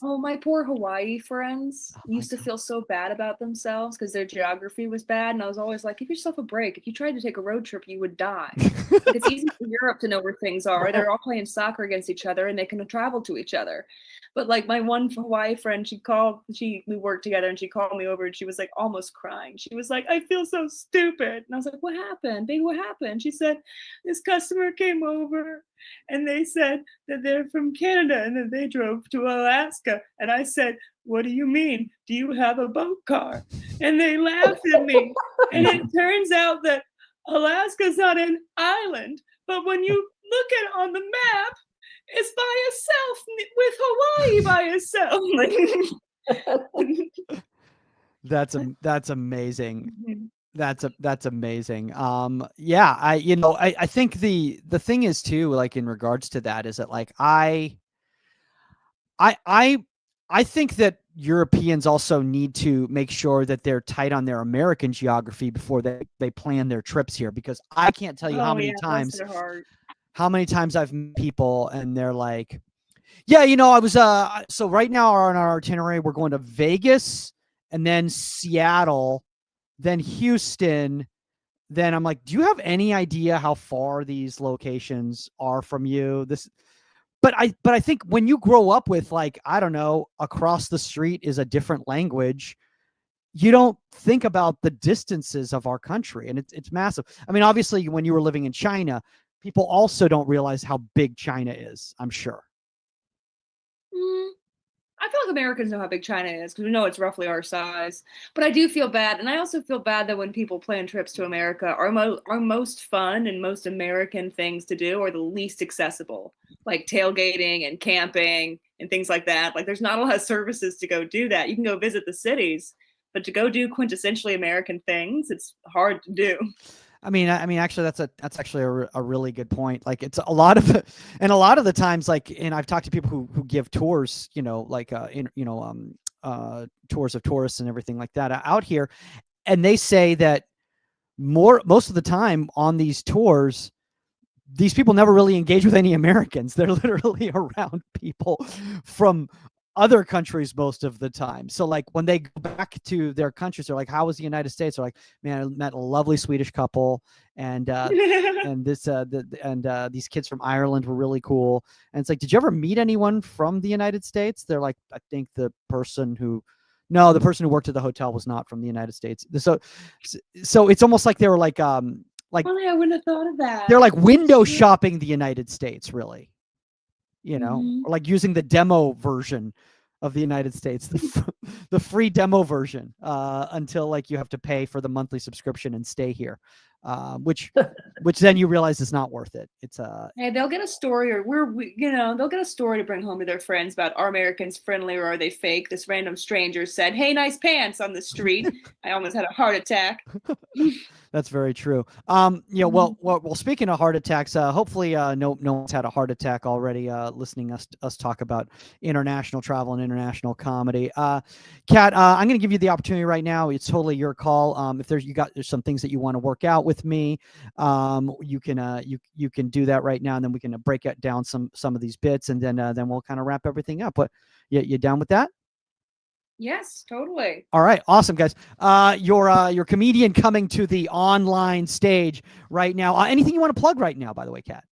My poor Hawaii friends used to feel so bad about themselves because their geography was bad. And I was always like, give yourself a break. If you tried to take a road trip, you would die. Like, it's easy for Europe to know where things are. They're all playing soccer against each other and they can travel to each other. But like my one Hawaii friend, we worked together and she called me over and she was like almost crying. She was like, I feel so stupid. And I was like, what happened? Baby, what happened? She said, this customer came over and they said that they're from Canada and that they drove to Alaska. And I said, what do you mean? Do you have a boat car? And they laughed at me. And it turns out that Alaska's not an island, but when you look at it on the map, it's by itself with Hawaii by itself. That's amazing. That's amazing. Yeah, I think the thing is too, like in regards to that, is that like I think that Europeans also need to make sure that they're tight on their American geography before they plan their trips here, because I can't tell you how many times I've met people and they're like, yeah, I was so right now on our itinerary we're going to Vegas and then Seattle, then Houston. Then I'm like, do you have any idea how far these locations are from you? But I think when you grow up with, like, I don't know, across the street is a different language, you don't think about the distances of our country, and it's massive. I mean, obviously when you were living in China, people also don't realize how big China is, I'm sure. I feel like Americans know how big China is because we know it's roughly our size. But I do feel bad, and I also feel bad that when people plan trips to America, our most fun and most American things to do are the least accessible, like tailgating and camping and things like that. Like, there's not a lot of services to go do that. You can go visit the cities, but to go do quintessentially American things, it's hard to do. I mean, actually, that's actually a really good point. Like, it's a lot of, and a lot of the times, like, and I've talked to people who give tours, like, tours of tourists and everything like that out here, and they say that most of the time on these tours, these people never really engage with any Americans. They're literally around people from other countries most of the time. So like when they go back to their countries, they're like, how was the United States? They're like, man, I met a lovely Swedish couple, and these kids from Ireland were really cool. And it's like, did you ever meet anyone from the United States? They're like, I think the person who worked at the hotel was not from the United States. So it's almost like they were like Only I wouldn't have thought of that. they're like window shopping the United States, really. Or like using the demo version of the United States, the free demo version, until like you have to pay for the monthly subscription and stay here, which then you realize is not worth it. It's hey, they'll get a story, or they'll get a story to bring home to their friends about, are Americans friendly or are they fake? This random stranger said, "Hey, nice pants," on the street. I almost had a heart attack. That's very true. Well, speaking of heart attacks, hopefully no one's had a heart attack already listening us talk about international travel and international comedy. Kat, I'm going to give you the opportunity right now. It's totally your call. If there's some things that you want to work out with me, you can do that right now, and then we can break it down some of these bits, and then we'll kind of wrap everything up. But you down with that? Yes, totally. All right, awesome, guys. Your comedian coming to the online stage right now. Anything you want to plug right now, by the way, Kat?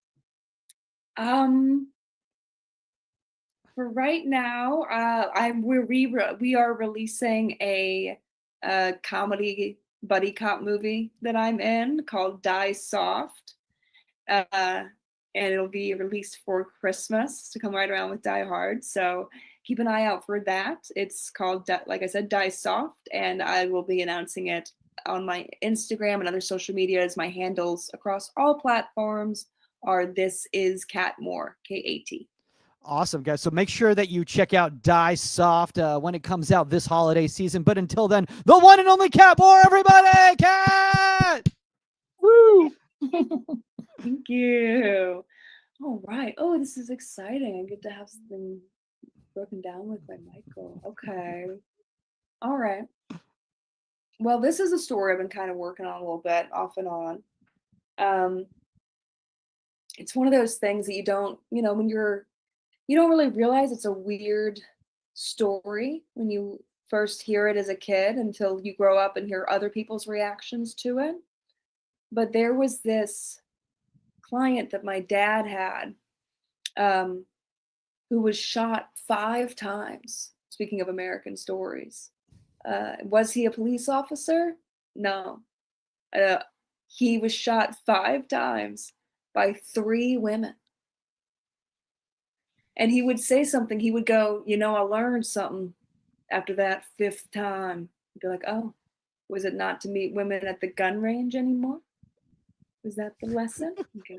For right now, we are releasing a comedy buddy cop movie that I'm in called Die Soft, and it'll be released for Christmas to come right around with Die Hard. So keep an eye out for that. It's called, like I said, Die Soft, and I will be announcing it on my Instagram and other social medias. My handles across all platforms are This Is Kat Moore, Kat. Awesome, guys. So make sure that you check out Die Soft when it comes out this holiday season. But until then, the one and only Kat Moore, everybody! Kat! Woo! Thank you. All right. Oh, this is exciting. I get to have something broken down with by Michael. Okay. All right. Well, this is a story I've been kind of working on a little bit, off and on. It's one of those things that you don't really realize it's a weird story when you first hear it as a kid until you grow up and hear other people's reactions to it. But there was this client that my dad had, who was shot 5 times. Speaking of American stories, was he a police officer? No. He was shot 5 times by 3 women. And he would say something. He would go, I learned something after that 5th time. He'd be like, oh, was it not to meet women at the gun range anymore? Was that the lesson? Okay.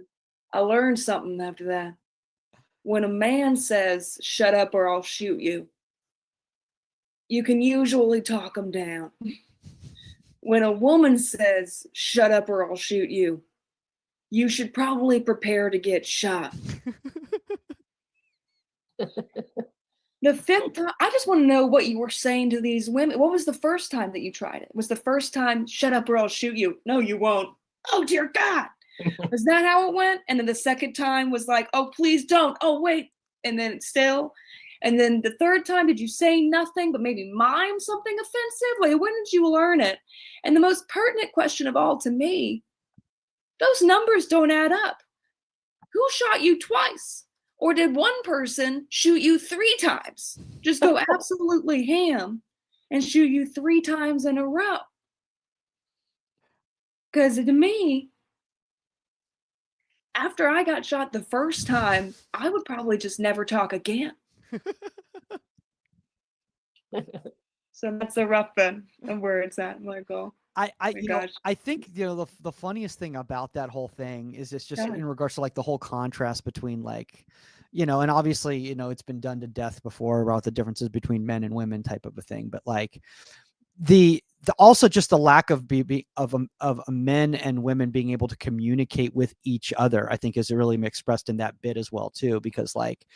I learned something after that. When a man says, shut up or I'll shoot you, you can usually talk him down. When a woman says, shut up or I'll shoot you, you should probably prepare to get shot. The 5th time, I just want to know what you were saying to these women. What was the first time that you tried it? Was the first time, shut up or I'll shoot you? No, you won't. Oh, dear God. Was that how it went? And then the second time was like, oh, please don't. Oh, wait. And then still. And then the 3rd time, did you say nothing but maybe mime something offensive? Like, when did you learn it? And the most pertinent question of all to me, those numbers don't add up. Who shot you twice? Or did one person shoot you 3 times? Just go absolutely ham and shoot you 3 times in a row. Because to me, after I got shot the first time, I would probably just never talk again. So that's the rough bit of where it's at, Michael. I think, the funniest thing about that whole thing is it's just in regards to like the whole contrast between like, and obviously, it's been done to death before about the differences between men and women type of a thing. But like the also just the lack of men and women being able to communicate with each other, I think is really expressed in that bit as well too, because like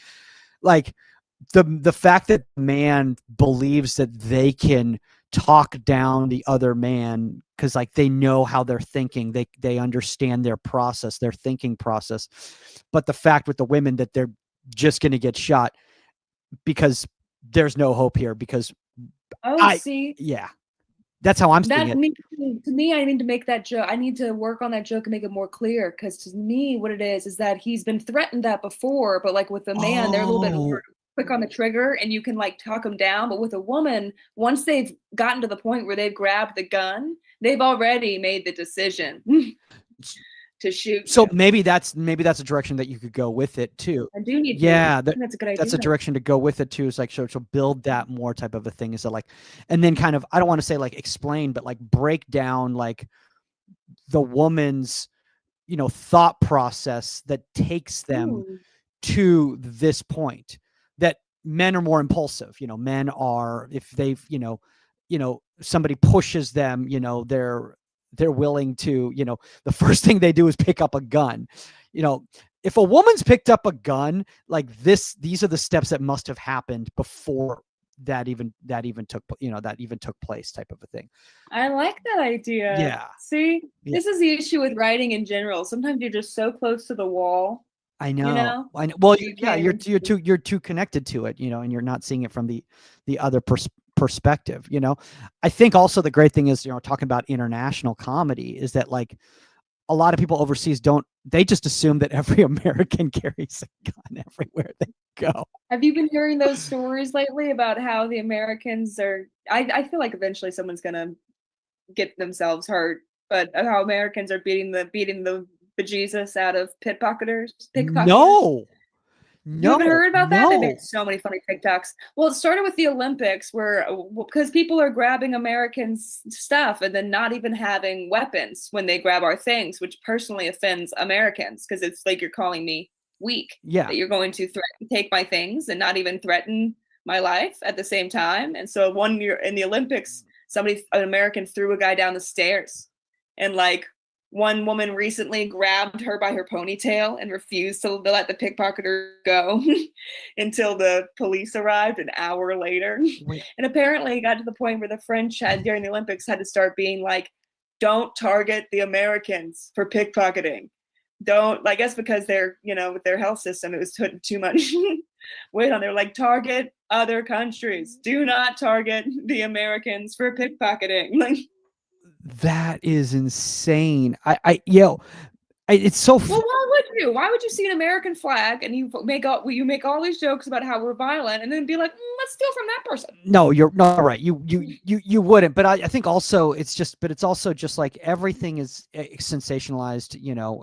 the fact that man believes that they can talk down the other man because like they know how they're thinking, they understand their process, their thinking process, but the fact with the women that they're just going to get shot because there's no hope here because that's how I'm seeing it. To me, I need to make that joke. I need to work on that joke and make it more clear, because to me, what it is that he's been threatened that before, but like with the man, they're a little bit more quick on the trigger and you can like talk them down. But with a woman, once they've gotten to the point where they've grabbed the gun, they've already made the decision to shoot. So maybe that's a direction that you could go with it too. I do need that's a good idea. That's a direction to go with it too. Is like so build that more type of a thing. Is that like, and then kind of, I don't want to say like explain, but like break down like the woman's thought process that takes them to this point. That men are more impulsive. Men are, if they've somebody pushes them, they're willing to, the first thing they do is pick up a gun. If a woman's picked up a gun like this, these are the steps that must have happened before that even took place, type of a thing. I like that idea. Yeah. See, this is the issue with writing in general. Sometimes you're just so close to the wall. I know. Well, you're too connected to it, and you're not seeing it from the other perspective. I think also the great thing is, talking about international comedy, is that like a lot of people overseas they just assume that every American carries a gun everywhere they go. Have you been hearing those stories lately about how the Americans are, I feel like eventually someone's gonna get themselves hurt, but how Americans are beating the bejesus out of pickpocketers? No. You haven't heard about that? They make so many funny TikToks. Well, it started with the Olympics, because people are grabbing Americans' stuff and then not even having weapons when they grab our things, which personally offends Americans, because it's like you're calling me weak. Yeah. That you're going to take my things and not even threaten my life at the same time. And so one year in the Olympics, an American threw a guy down the stairs, and like one woman recently grabbed her by her ponytail and refused to let the pickpocketer go until the police arrived an hour later. Wait. And apparently it got to the point where the French during the Olympics had to start being like, don't target the Americans for pickpocketing. I guess because they're, with their health system, it was putting too much weight on. They're like, target other countries. Do not target the Americans for pickpocketing. That is insane. It's so. Well, why would you see an American flag and you make all these jokes about how we're violent and then be like, let's steal from that person? No, you're not right. You wouldn't. But I think also it's also just like everything is sensationalized,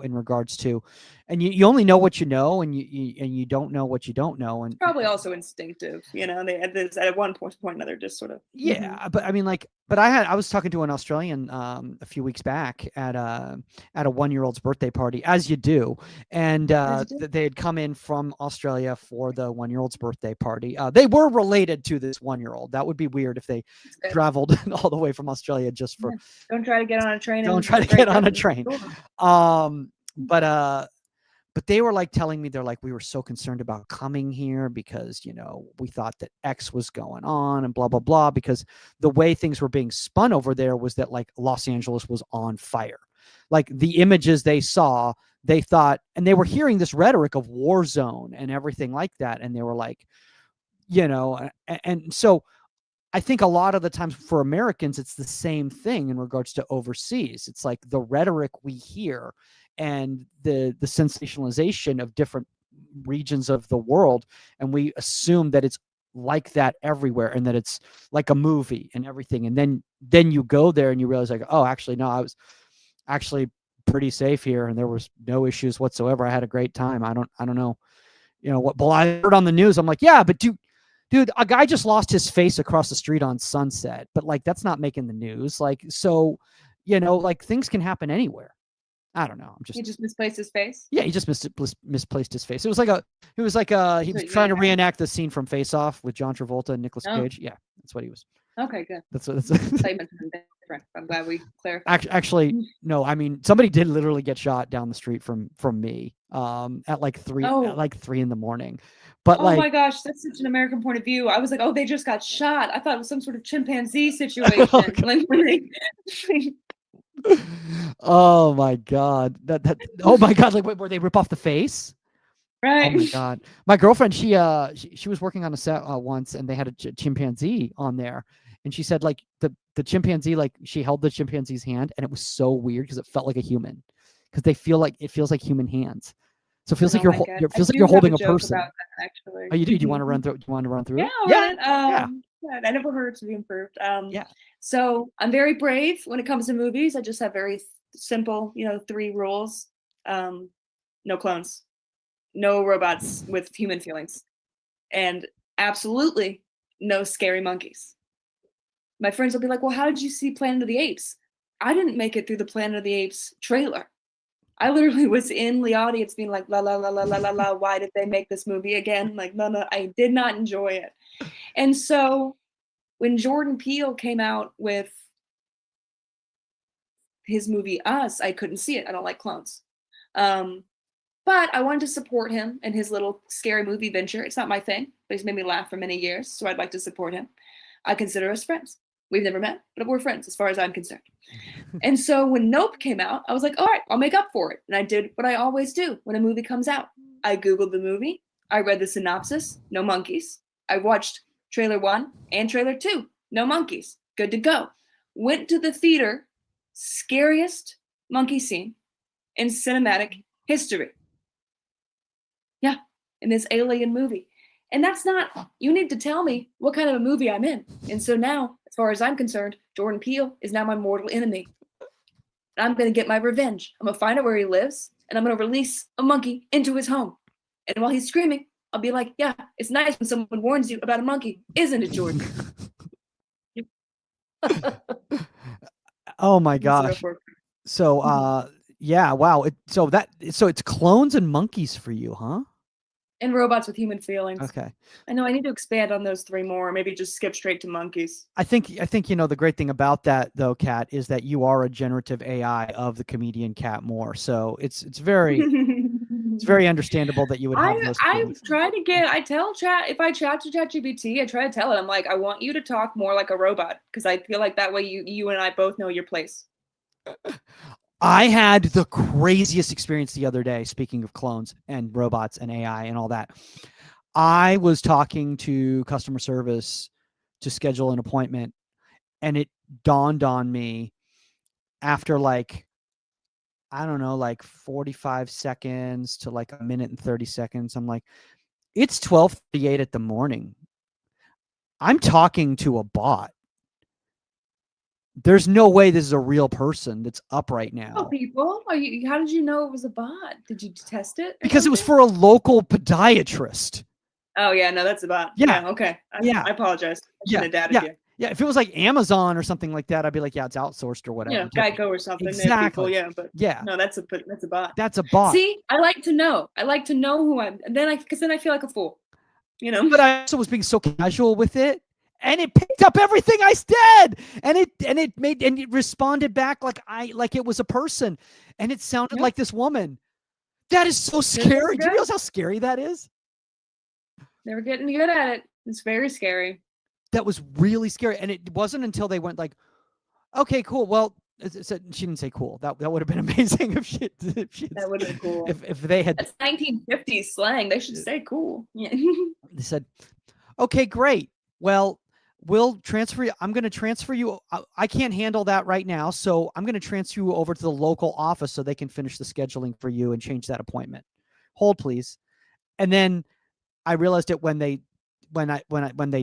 in regards to, and you only know what you know, and you don't know what you don't know, and it's probably also instinctive. They at one point or another just sort of. Yeah, but I mean, like, but I was talking to an Australian a few weeks back at a 1-year-old's birthday party, as you do, and they had come in from Australia for the 1-year-old's birthday party. They were related to this 1-year-old. That would be weird if they traveled all the way from Australia just for. Don't try to get on a train. Don't try to get on a train. But they were like telling me, they're like, we were so concerned about coming here because, we thought that X was going on and blah, blah, blah, because the way things were being spun over there was that like Los Angeles was on fire. Like the images they saw, they thought, and they were hearing this rhetoric of war zone and everything like that. And they were like, and so I think a lot of the times for Americans, it's the same thing in regards to overseas. It's like the rhetoric we hear and the sensationalization of different regions of the world, and we assume that it's like that everywhere and that it's like a movie and everything, and then you go there and you realize like, oh, actually no, I was actually pretty safe here and there was no issues whatsoever. I had a great time. I don't know what, well, I heard on the news, I'm like, yeah, but do Dude, a guy just lost his face across the street on Sunset, but like that's not making the news. Like, so, like things can happen anywhere. I don't know. He just misplaced his face. Yeah, he just misplaced his face. He was he was trying to reenact the scene from Face Off with John Travolta and Nicolas Cage. Yeah, that's what he was. Okay, good. That's different. I'm glad we clarified. Actually, no. I mean, somebody did literally get shot down the street from me. At like 3 in the morning. But oh my gosh, that's such an American point of view. I was like, oh, they just got shot. I thought it was some sort of chimpanzee situation. Oh my god, oh my god, like where they rip off the face, right? Oh my god, my girlfriend, she was working on a set once, and they had a chimpanzee on there, and she said like the chimpanzee, like she held the chimpanzee's hand, and it was so weird because it felt like a human, because it feels like human hands, so it feels like you're holding a person. That, actually. Oh, you do? Do you want to run through? Yeah, yeah. I never heard to be improved. Yeah. So I'm very brave when it comes to movies. I just have very simple, 3 rules. No clones, no robots with human feelings, and absolutely no scary monkeys. My friends will be like, well, how did you see Planet of the Apes? I didn't make it through the Planet of the Apes trailer. I literally was in the audience being like, la, la, la, la, la, la, la, why did they make this movie again? Like, no, I did not enjoy it. And so when Jordan Peele came out with his movie Us, I couldn't see it. I don't like clones. But I wanted to support him in his little scary movie venture. It's not my thing, but he's made me laugh for many years, so I'd like to support him. I consider us friends. We've never met, but we're friends as far as I'm concerned. And so when Nope came out, I was like, all right, I'll make up for it. And I did what I always do when a movie comes out. I Googled the movie. I read the synopsis, no monkeys. I watched trailer 1 and trailer 2, no monkeys. Good to go. Went to the theater, scariest monkey scene in cinematic history. Yeah, in this alien movie. And that's not, you need to tell me what kind of a movie I'm in. And so now, as far as I'm concerned, Jordan Peele is now my mortal enemy. And I'm going to get my revenge. I'm going to find out where he lives, and I'm going to release a monkey into his home. And while he's screaming, I'll be like, yeah, it's nice when someone warns you about a monkey, isn't it, Jordan? Oh my gosh. So, yeah, wow. So it's clones and monkeys for you, huh? And robots with human feelings. Okay. I know I need to expand on those 3 more, or maybe just skip straight to monkeys. I think the great thing about that though, Kat, is that you are a generative AI of the comedian Kat Moore. So it's very it's very understandable that you would have those feelings. I tell chat, if I chat to ChatGPT, I try to tell it, I'm like, I want you to talk more like a robot, because I feel like that way you and I both know your place. I had the craziest experience the other day, speaking of clones and robots and AI and all that. I was talking to customer service to schedule an appointment, and it dawned on me after like, I don't know, like 45 seconds to like a minute and 30 seconds. I'm like, it's 12:38 at the morning. I'm talking to a bot. There's no way this is a real person that's up right now. Oh, people, how did you know it was a bot? Did you test it? Because it was for a local podiatrist. Oh yeah, no, that's a bot. Yeah. Okay. I apologize. I Yeah. If it was like Amazon or something like that, I'd be like, yeah, it's outsourced or whatever. Yeah, Geico or something. Exactly. But no, that's a bot. That's a bot. See, I like to know who I'm, and then because then I feel like a fool. But I also was being so casual with it. And it picked up everything I said, and it responded back like it was a person, and it sounded like this woman. That is so scary. Do you realize how scary that is? They were getting good at it. It's very scary. That was really scary, and it wasn't until they went like, "Okay, cool." Well, she didn't say cool. That would have been amazing if she. That would have been cool. If they had. That's 1950s slang. They should say cool. Yeah. They said, "Okay, great. Well, we'll transfer you. I'm going to transfer you. I can't handle that right now. So I'm going to transfer you over to the local office so they can finish the scheduling for you and change that appointment. Hold, please." And then I realized it when they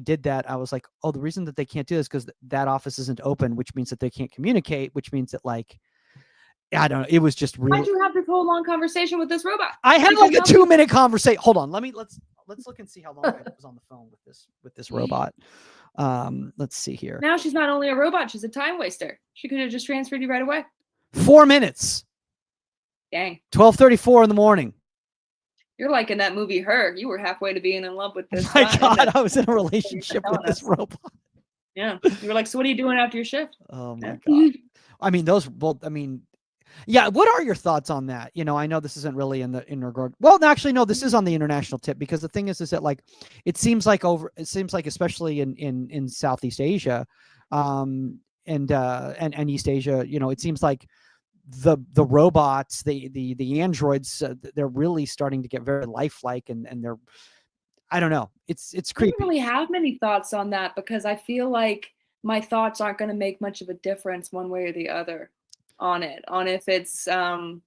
did that, I was like, oh, the reason that they can't do this because that office isn't open, which means that they can't communicate, which means that like, I don't know. It was just really. Why'd you have this whole long conversation with this robot? I had like a 2-minute conversation. Hold on. Let's let's look and see how long I was on the phone with this robot. Let's see here. Now she's not only a robot, she's a time waster. She could have just transferred you right away. 4 minutes. Dang. 12:34 in the morning. You're like in that movie Her. You were halfway to being in love with this. Oh my God, I was in a relationship with this robot. Yeah. You were like, so what are you doing after your shift? Oh my God. I mean, yeah. What are your thoughts on that? You know, I know this isn't really in regard. Well, actually, no, this is on the international tip, because the thing is that like, it seems like especially in Southeast Asia, and East Asia, you know, it seems like the robots, the androids, they're really starting to get very lifelike, and they're, I don't know, it's creepy. I don't really have many thoughts on that, because I feel like my thoughts aren't going to make much of a difference one way or the other on if it's I'm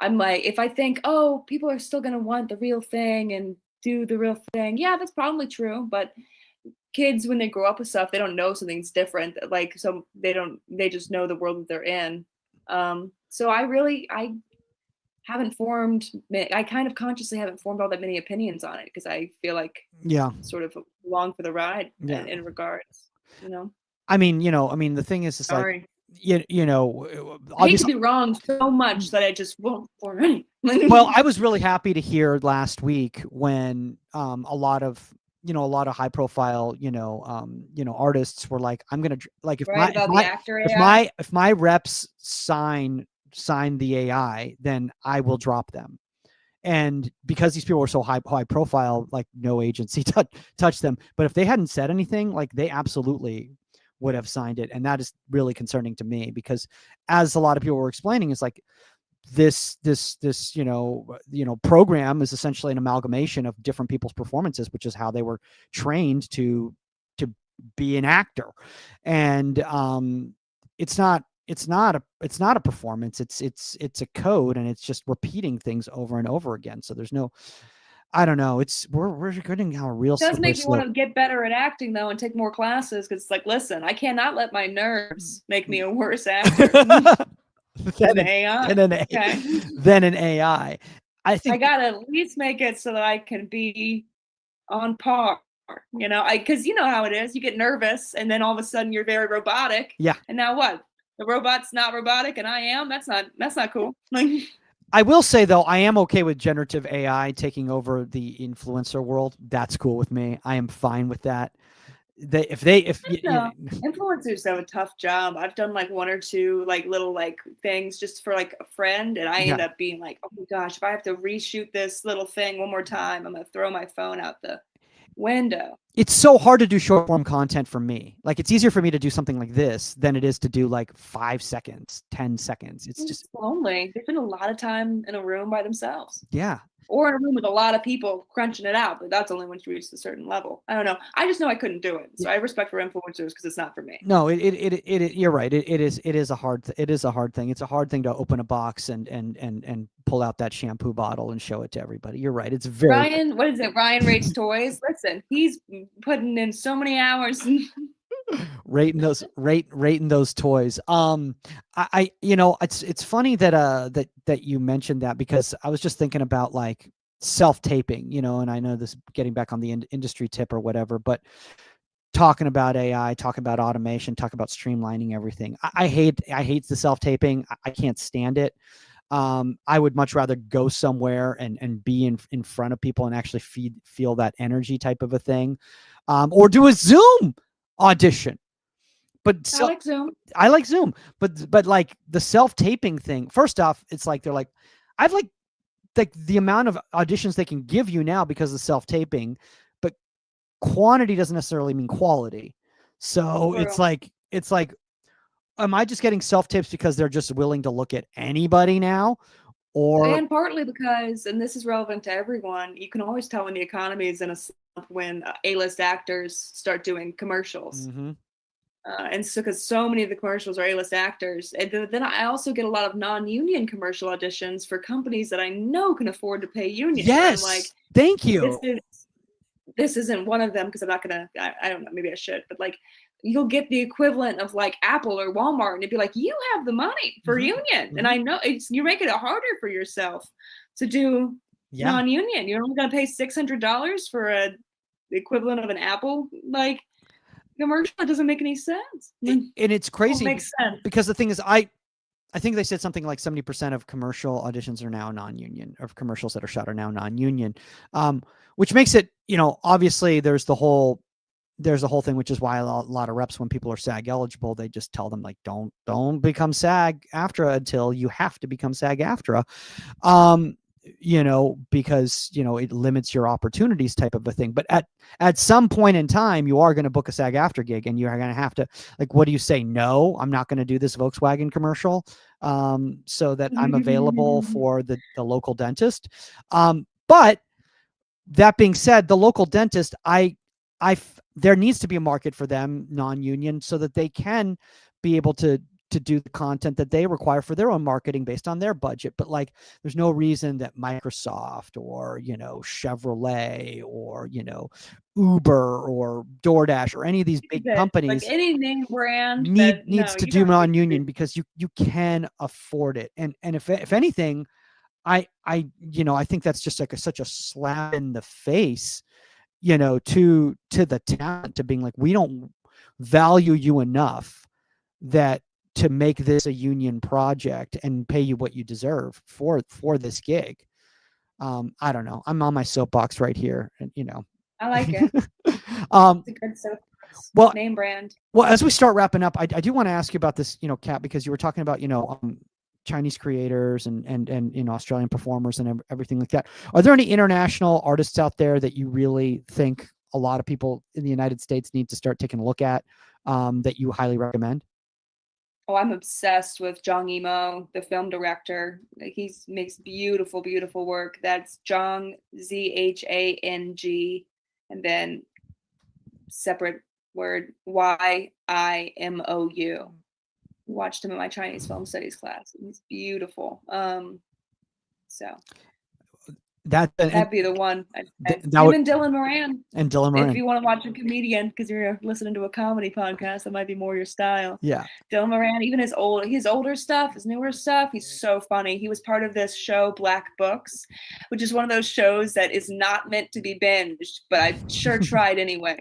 like, if I think, oh, people are still going to want the real thing and do the real thing, yeah, that's probably true. But kids, when they grow up with stuff, they don't know something's different, like, so they just know the world that they're in. So I haven't formed, I kind of consciously haven't formed all that many opinions on it, because I feel like, yeah, sort of along for the ride, yeah, in regards, you know. I mean, the thing is, it's Sorry. like, you know, I hate to be wrong so much that I just won't form any. Well, I was really happy to hear last week when a lot of high profile, artists were like, I'm going to, like, if my reps sign the AI, then I will drop them. And because these people were so high profile, like, no agency touched them. But if they hadn't said anything, like, they absolutely would have signed it. And that is really concerning to me, because as a lot of people were explaining, it's like this program is essentially an amalgamation of different people's performances, which is how they were trained to be an actor. And it's not a performance. It's a code, and it's just repeating things over and over again. So there's no, I don't know. We're getting how real. It does make me want to get better at acting, though, and take more classes, because it's like, listen, I cannot let my nerves make me a worse actor than an AI. Than an AI. I think I gotta at least make it so that I can be on par. You know, because you know how it is. You get nervous, and then all of a sudden you're very robotic. Yeah. And now what? The robot's not robotic, and I am. That's not cool. I will say, though, I am okay with generative AI taking over the influencer world. That's cool with me. I am fine with that. Influencers have a tough job. I've done like one or two like little like things just for like a friend, and I end up being like, oh my gosh, if I have to reshoot this little thing one more time, I'm gonna throw my phone out the window. It's so hard to do short form content for me. Like, it's easier for me to do something like this than it is to do like 5 seconds, 10 seconds. It's just lonely. They spend a lot of time in a room by themselves. Yeah. Or in a room with a lot of people crunching it out, but that's only once you reach a certain level. I don't know. I just know I couldn't do it. So I have respect for influencers, because it's not for me. No, you're right. It is a hard thing. It's a hard thing to open a box and pull out that shampoo bottle and show it to everybody. You're right. It's very Ryan. What is it? Ryan Rates Toys. Listen, he's putting in so many hours. rating those toys. It's funny that you mentioned that, because I was just thinking about like self-taping, and I know this getting back on the industry tip or whatever, but talking about AI, talking about automation, talking about streamlining everything. I hate the self-taping. I can't stand it. I would much rather go somewhere and be in front of people and actually feel that energy type of a thing, or do a Zoom audition. But I like Zoom, but like the self-taping thing, first off, it's like, they're like, I've like the amount of auditions they can give you now because of self-taping, but quantity doesn't necessarily mean quality. So True. it's like, am I just getting self-tapes because they're just willing to look at anybody now? And partly because, and this is relevant to everyone, you can always tell when the economy is in a slump when A-list actors start doing commercials. Mm-hmm. And so, because so many of the commercials are A-list actors. And then I also get a lot of non-union commercial auditions for companies that I know can afford to pay unions. Yes, I'm like, thank you. This isn't one of them, because I'm not going to, I don't know, maybe I should. But like, you'll get the equivalent of like Apple or Walmart, and it'd be like, you have the money for union. And I know you're making it harder for yourself to do non-union. You're only going to pay $600 for the equivalent of an Apple like commercial. It doesn't make any sense. And it's crazy. It makes sense because the thing is, I think they said something like 70% of commercial auditions are now non-union, of commercials that are shot are now non-union, which makes it, obviously there's the whole thing, which is why a lot of reps, when people are SAG eligible, they just tell them like, don't become SAG-AFTRA until you have to become SAG-AFTRA, because, it limits your opportunities type of a thing. But at some point in time, you are going to book a SAG-AFTRA gig, and you're going to have to, like, what do you say? No, I'm not going to do this Volkswagen commercial, so that I'm available for the local dentist. But that being said, the local dentist, there needs to be a market for them, non-union, so that they can be able to do the content that they require for their own marketing based on their budget. But like, there's no reason that Microsoft or, Chevrolet or, Uber or DoorDash or any of these big companies, like any name brand needs to do non-union, because you can afford it. And if anything, I think that's just like such a slap in the face, to the talent, to being like, we don't value you enough that to make this a union project and pay you what you deserve for this gig. I don't know. I'm on my soapbox right here, and I like it. It's a good soapbox. Well, name brand. Well, as we start wrapping up, I do want to ask you about this, Kat, because you were talking about, Chinese creators and Australian performers and everything like that. Are there any international artists out there that you really think a lot of people in the United States need to start taking a look at, that you highly recommend? Oh, I'm obsessed with Zhang Yimou, the film director. He makes beautiful, beautiful work. That's Zhang, Zhang, and then separate word, Yimou. Watched him in my Chinese film studies class. He's beautiful. So that'd be the one. And Dylan Moran. And Dylan Moran. If you want to watch a comedian, because you're listening to a comedy podcast, that might be more your style. Yeah. Dylan Moran, even his older stuff, his newer stuff, he's so funny. He was part of this show, Black Books, which is one of those shows that is not meant to be binged, but I sure tried anyway.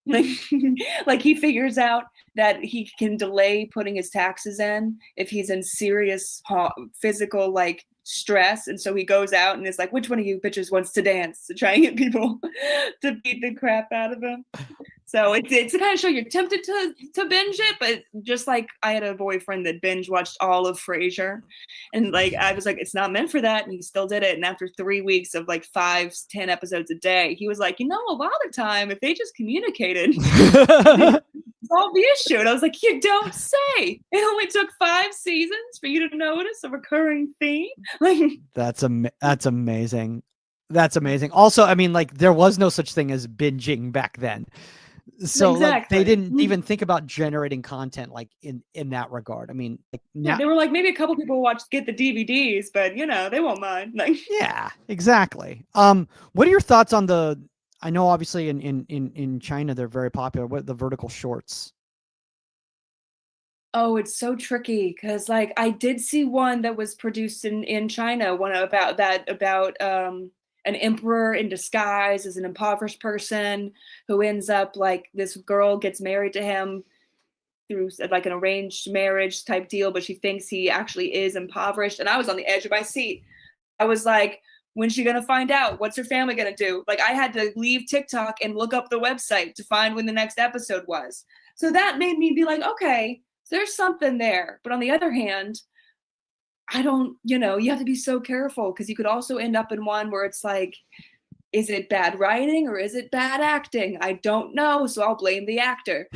Like he figures out that he can delay putting his taxes in if he's in serious physical stress, and so he goes out and is like, which one of you bitches wants to dance, to try and get people to beat the crap out of him. So it's the kind of show you're tempted to binge it, but just like I had a boyfriend that binge watched all of Frasier, and I was like, it's not meant for that, and he still did it. And after 3 weeks of 5-10 episodes a day, he was like, a lot of the time, if they just communicated, solve the issue. And I was like, you don't say. It only took 5 seasons for you to notice a recurring theme. That's amazing. That's amazing. Also, I mean, there was no such thing as binging back then. So exactly. They didn't even think about generating content in that regard. I mean, now, they were like, maybe a couple people get the DVDs, but they won't mind. Yeah, exactly. What are your thoughts on I know obviously in China they're very popular. What the vertical shorts? Oh, it's so tricky because I did see one that was produced in China, one about an emperor in disguise as an impoverished person who ends up this girl gets married to him through an arranged marriage type deal, but she thinks he actually is impoverished. And I was on the edge of my seat. I was like, when's she going to find out? What's her family going to do? I had to leave TikTok and look up the website to find when the next episode was. So that made me be like, okay, there's something there. But on the other hand, I don't, you have to be so careful because you could also end up in one where it's is it bad writing or is it bad acting? I don't know. So I'll blame the actor,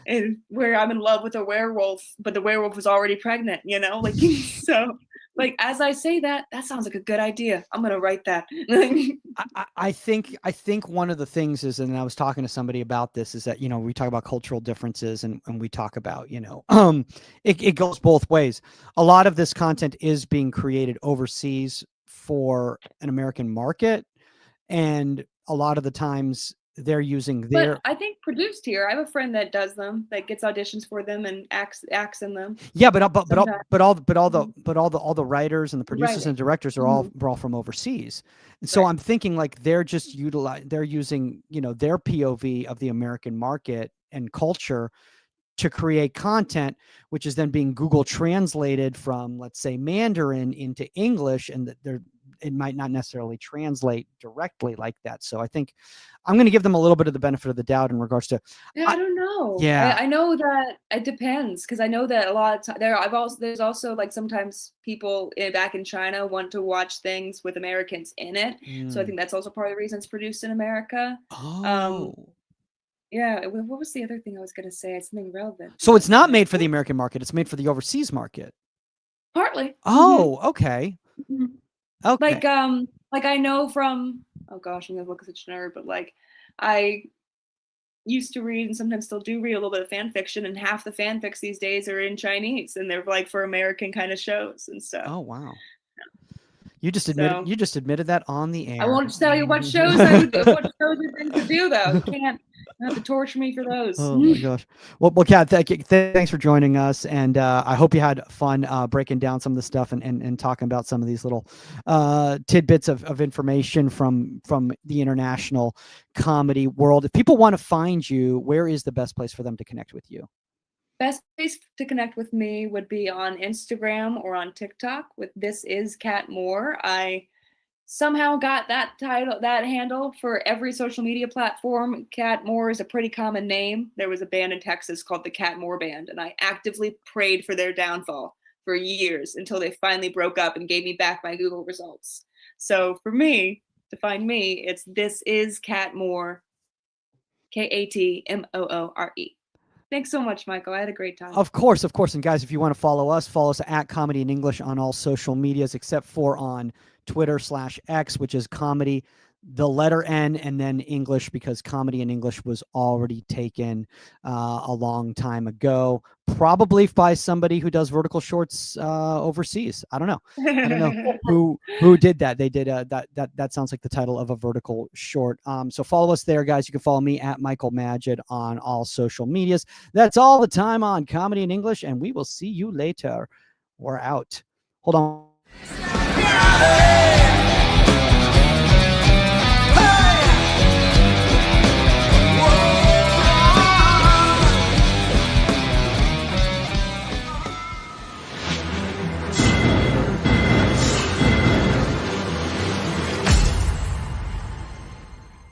and where I'm in love with a werewolf, but the werewolf was already pregnant, so as I say that sounds like a good idea. I'm going to write that. I think one of the things is, and I was talking to somebody about this, is that, we talk about cultural differences and we talk about, it goes both ways. A lot of this content is being created overseas for an American market. And a lot of the times they're using their. But I think produced here. I have a friend that does them, that gets auditions for them and acts in them. Yeah, but all sometimes. the writers and the producers Writing. and directors are all from overseas, and so Right. I'm thinking like they're just they're using their POV of the American market and culture to create content, which is then being Google translated from, let's say, Mandarin into English, and that it might not necessarily translate directly like that. So I think I'm going to give them a little bit of the benefit of the doubt in regards to. Yeah, I don't know. Yeah. I know that it depends, because I know that a lot of there's also like sometimes people back in China want to watch things with Americans in it. So I think that's also part of the reason it's produced in America. Oh. Yeah. What was the other thing I was going to say? It's something relevant. So it's not made for the American market. It's made for the overseas market. Partly. Oh, okay. Mm-hmm. Okay. Like I know from, oh gosh, I'm gonna look at such a nerd, but like I used to read and sometimes still do read a little bit of fan fiction, and half the fanfics these days are in Chinese, and they're like for American kind of shows and stuff. Oh wow. You just admitted that on the air. I won't tell you what shows what shows are things to do though. You can't have to torture me for those. Oh my gosh. Well, Kat, thanks for joining us, and I hope you had fun breaking down some of the stuff and talking about some of these little tidbits of information from the international comedy world. If people want to find you, where is the best place for them to connect with you? Best place to connect with me would be on Instagram or on TikTok with This Is Kat Moore. I somehow got that handle for every social media platform. Kat Moore is a pretty common name. There was a band in Texas called the Kat Moore Band, and I actively prayed for their downfall for years until they finally broke up and gave me back my Google results. So for me, to find me, it's This Is Kat Moore, KATMOORE. Thanks so much, Michael. I had a great time. Of course. And guys, if you want to follow us at Comedy in English on all social medias, except for on Twitter/X, which is comedy, the letter N, and then English, because Comedy in English was already taken a long time ago, probably by somebody who does vertical shorts overseas. I don't know who did that. They did that sounds like the title of a vertical short. So follow us there, guys. You can follow me at Michael Magid on all social medias. That's all the time on Comedy in English, and we will see you later. We're out. Hold on.